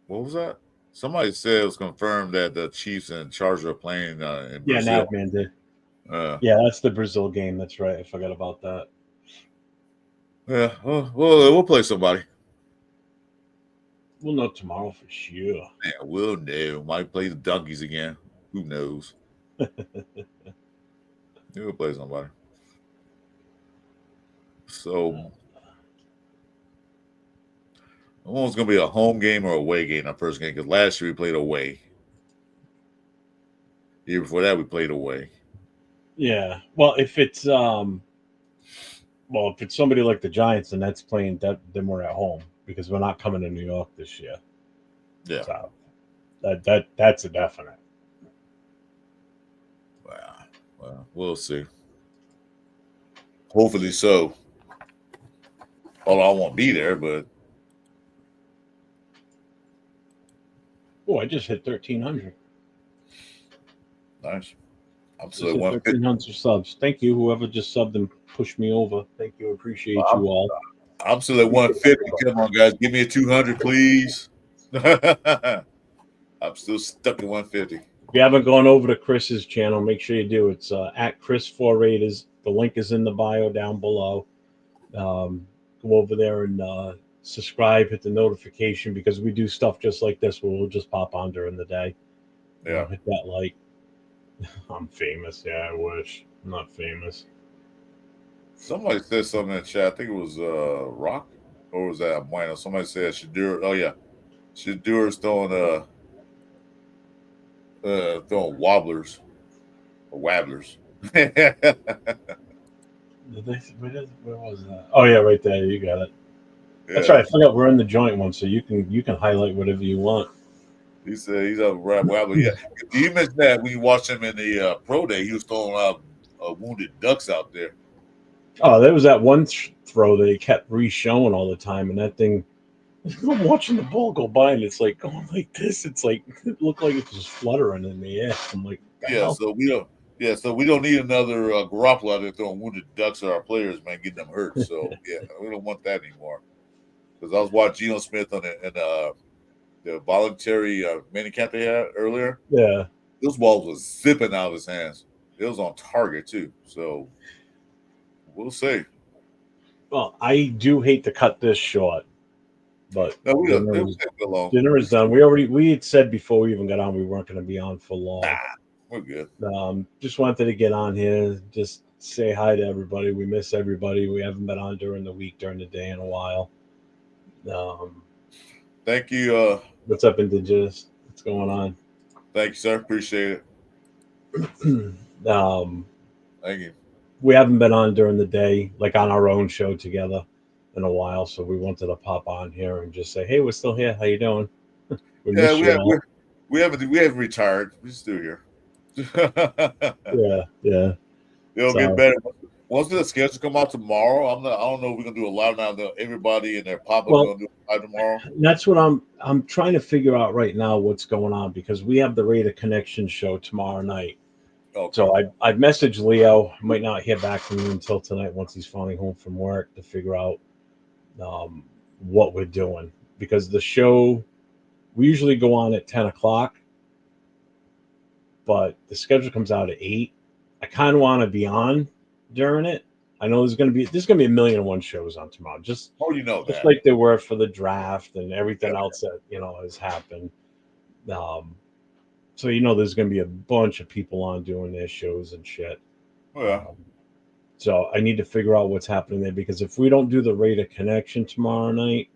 what was that? Somebody said it was confirmed that the Chiefs and Chargers are playing in Yeah, Brazil. Navman did. Uh, Yeah, that's the Brazil game. That's right. I forgot about that. yeah, we'll play somebody. We'll know tomorrow for sure. Yeah, we'll know. Might play the Donkeys again. Who knows? We'll play somebody. So, I don't know if it's going to be a home game or away game, our first game, because last year we played away. The year before that, we played away. Yeah. Well, if it's somebody like the Giants, then that's playing that. Then we're at home because we're not coming to New York this year. Yeah. So that's a definite. Well, we'll see. Hopefully so. Although I won't be there, but. Oh, I just hit 1,300. Nice. I'm Just still at hit 1,300 subs. Thank you, whoever just subbed and pushed me over. Thank you, appreciate you all. I'm still at 150. Come on, guys, give me a 200, please. I'm still stuck at 150. If you haven't gone over to Chris's channel, make sure you do. It's at Chris4Raiders. The link is in the bio down below. Go over there and subscribe, hit the notification because we do stuff just like this where we'll just pop on during the day. Yeah. Hit that like. I'm famous. Yeah, I wish. I'm not famous. Somebody said something in the chat. I think it was Rock, or was that Bueno? Somebody said Shadur. Oh yeah, Shadur's throwing wobblers or wabblers. Where was that? Oh yeah, right there. You got it. Yeah. That's right. I forgot we're in the joint one, so you can highlight whatever you want. He said he's a wobbler. Yeah, you mentioned that when you watched him in the pro day, he was throwing out wounded ducks out there. Oh, there was that one throw that he kept re-showing all the time, and that thing. I'm watching the ball go by, and it's like going like this. It's like it looked like it was fluttering in the air. I'm like, hell? So we don't. Yeah, so we don't need another Garoppolo out there throwing wounded ducks at our players, man, getting them hurt. So yeah, we don't want that anymore. Because I was watching Geno Smith on the voluntary mini camp they had earlier. Yeah, those balls was zipping out of his hands. It was on target too. So we'll see. Well, I do hate to cut this short, but no, dinner is done. We had said before we even got on we weren't going to be on for long. Nah, we're good. Just wanted to get on here, just say hi to everybody. We miss everybody. We haven't been on during the week, during the day in a while. Thank you. What's up, Indigenous? What's going on? Thank you, sir. Appreciate it. Thank you. We haven't been on during the day, like on our own show together in a while, so we wanted to pop on here and just say, hey, we're still here. How you doing? We haven't retired. We're still here. Yeah. It'll get better Once the schedule come out tomorrow, I don't know if we're gonna do a live now. Everybody and their papa Well, gonna do a live tomorrow. That's what I'm trying to figure out right now what's going on because we have the Raider Connection show tomorrow night. Okay. So I've messaged Leo. Might not hear back from him until tonight once he's finally home from work to figure out what we're doing because the show we usually go on at 10 o'clock, but the schedule comes out at 8. I kind of want to be on during it. I know there's gonna be a million and one shows on tomorrow. Just you know just that. like there were for the draft and everything Yeah. else that has happened. So there's going to be a bunch of people on doing their shows and shit. Yeah. So I need to figure out what's happening there because if we don't do the Raider Connection tomorrow night,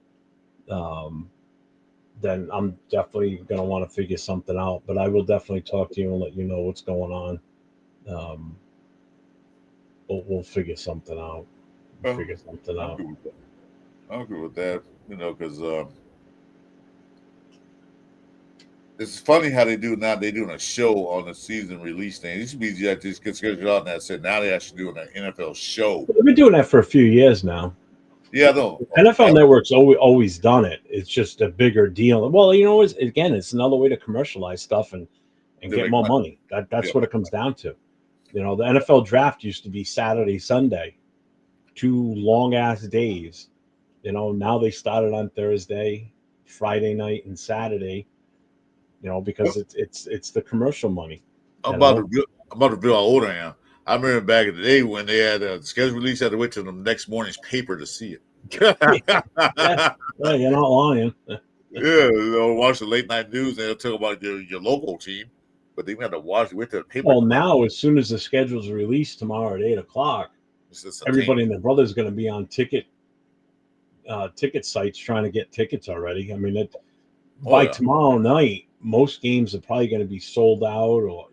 then I'm definitely going to want to figure something out. But I will definitely talk to you and let you know what's going on. We'll figure something out. I'm good with that. Because it's funny how they do now. They're doing a show on the season release thing. It used to be just get scheduled out and that's it. Now they actually doing an NFL show. We've been doing that for a few years now. Yeah, no. NFL Network's always done it. It's just a bigger deal. Well, it's another way to commercialize stuff and get more money. That's what it comes down to. The NFL draft used to be Saturday, Sunday, 2 long ass days. Now they started on Thursday, Friday night, and Saturday. Because it's the commercial money. I'm about to reveal how old I am. I remember back in the day when they had a schedule release, I had to wait till the next morning's paper to see it. Yeah, you're not lying. Watch the late night news and they'll talk about your local team, but they had to wait till the paper. Well, now as soon as the schedule's released tomorrow at 8 o'clock, everybody and their brother's going to be on ticket sites trying to get tickets already. I mean, by tomorrow night, most games are probably going to be sold out, or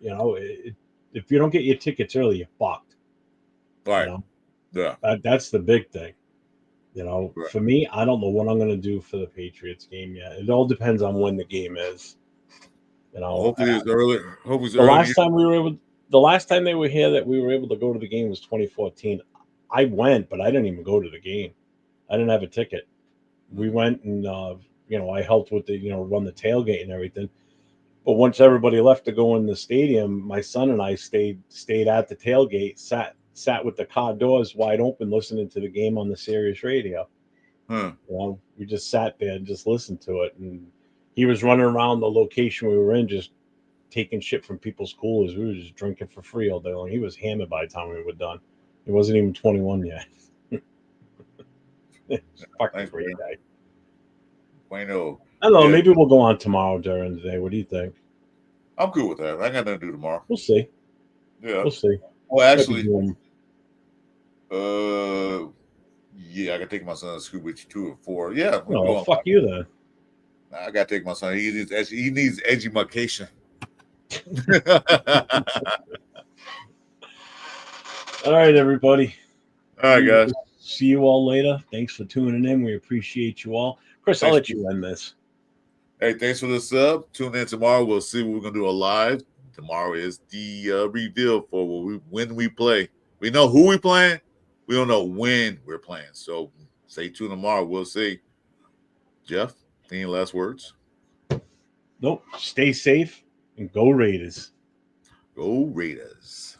if you don't get your tickets early, you're fucked. Right. That's the big thing. For me, I don't know what I'm going to do for the Patriots game yet. It all depends on when the game is. Hopefully it's early. Hopefully it's the early. The last time they were here that we were able to go to the game was 2014. I went, but I didn't even go to the game. I didn't have a ticket. We went and I helped with the run the tailgate and everything. But once everybody left to go in the stadium, my son and I stayed at the tailgate, sat with the car doors wide open, listening to the game on the Sirius radio. We just sat there and just listened to it. And he was running around the location we were in, just taking shit from people's coolers. We were just drinking for free all day long. He was hammered by the time we were done. He wasn't even 21 yet. It's fucking great guy. I don't know. Maybe we'll go on tomorrow during the day. What do you think? I'm good with that. I got nothing to do tomorrow. We'll see. Yeah, we'll see. Well, actually, I gotta take my son to school with 2 or 4. Yeah. No, fuck you then. I gotta take my son. He needs education. All right, everybody. All right, guys. See you all later. Thanks for tuning in. We appreciate you all. Chris, I'll let you end this. Hey, thanks for the sub. Tune in tomorrow. We'll see what we're gonna do live. Tomorrow is the reveal for when we play. We know who we playing. We don't know when we're playing. So stay tuned tomorrow. We'll see. Jeff, any last words? Nope. Stay safe and go Raiders. Go Raiders.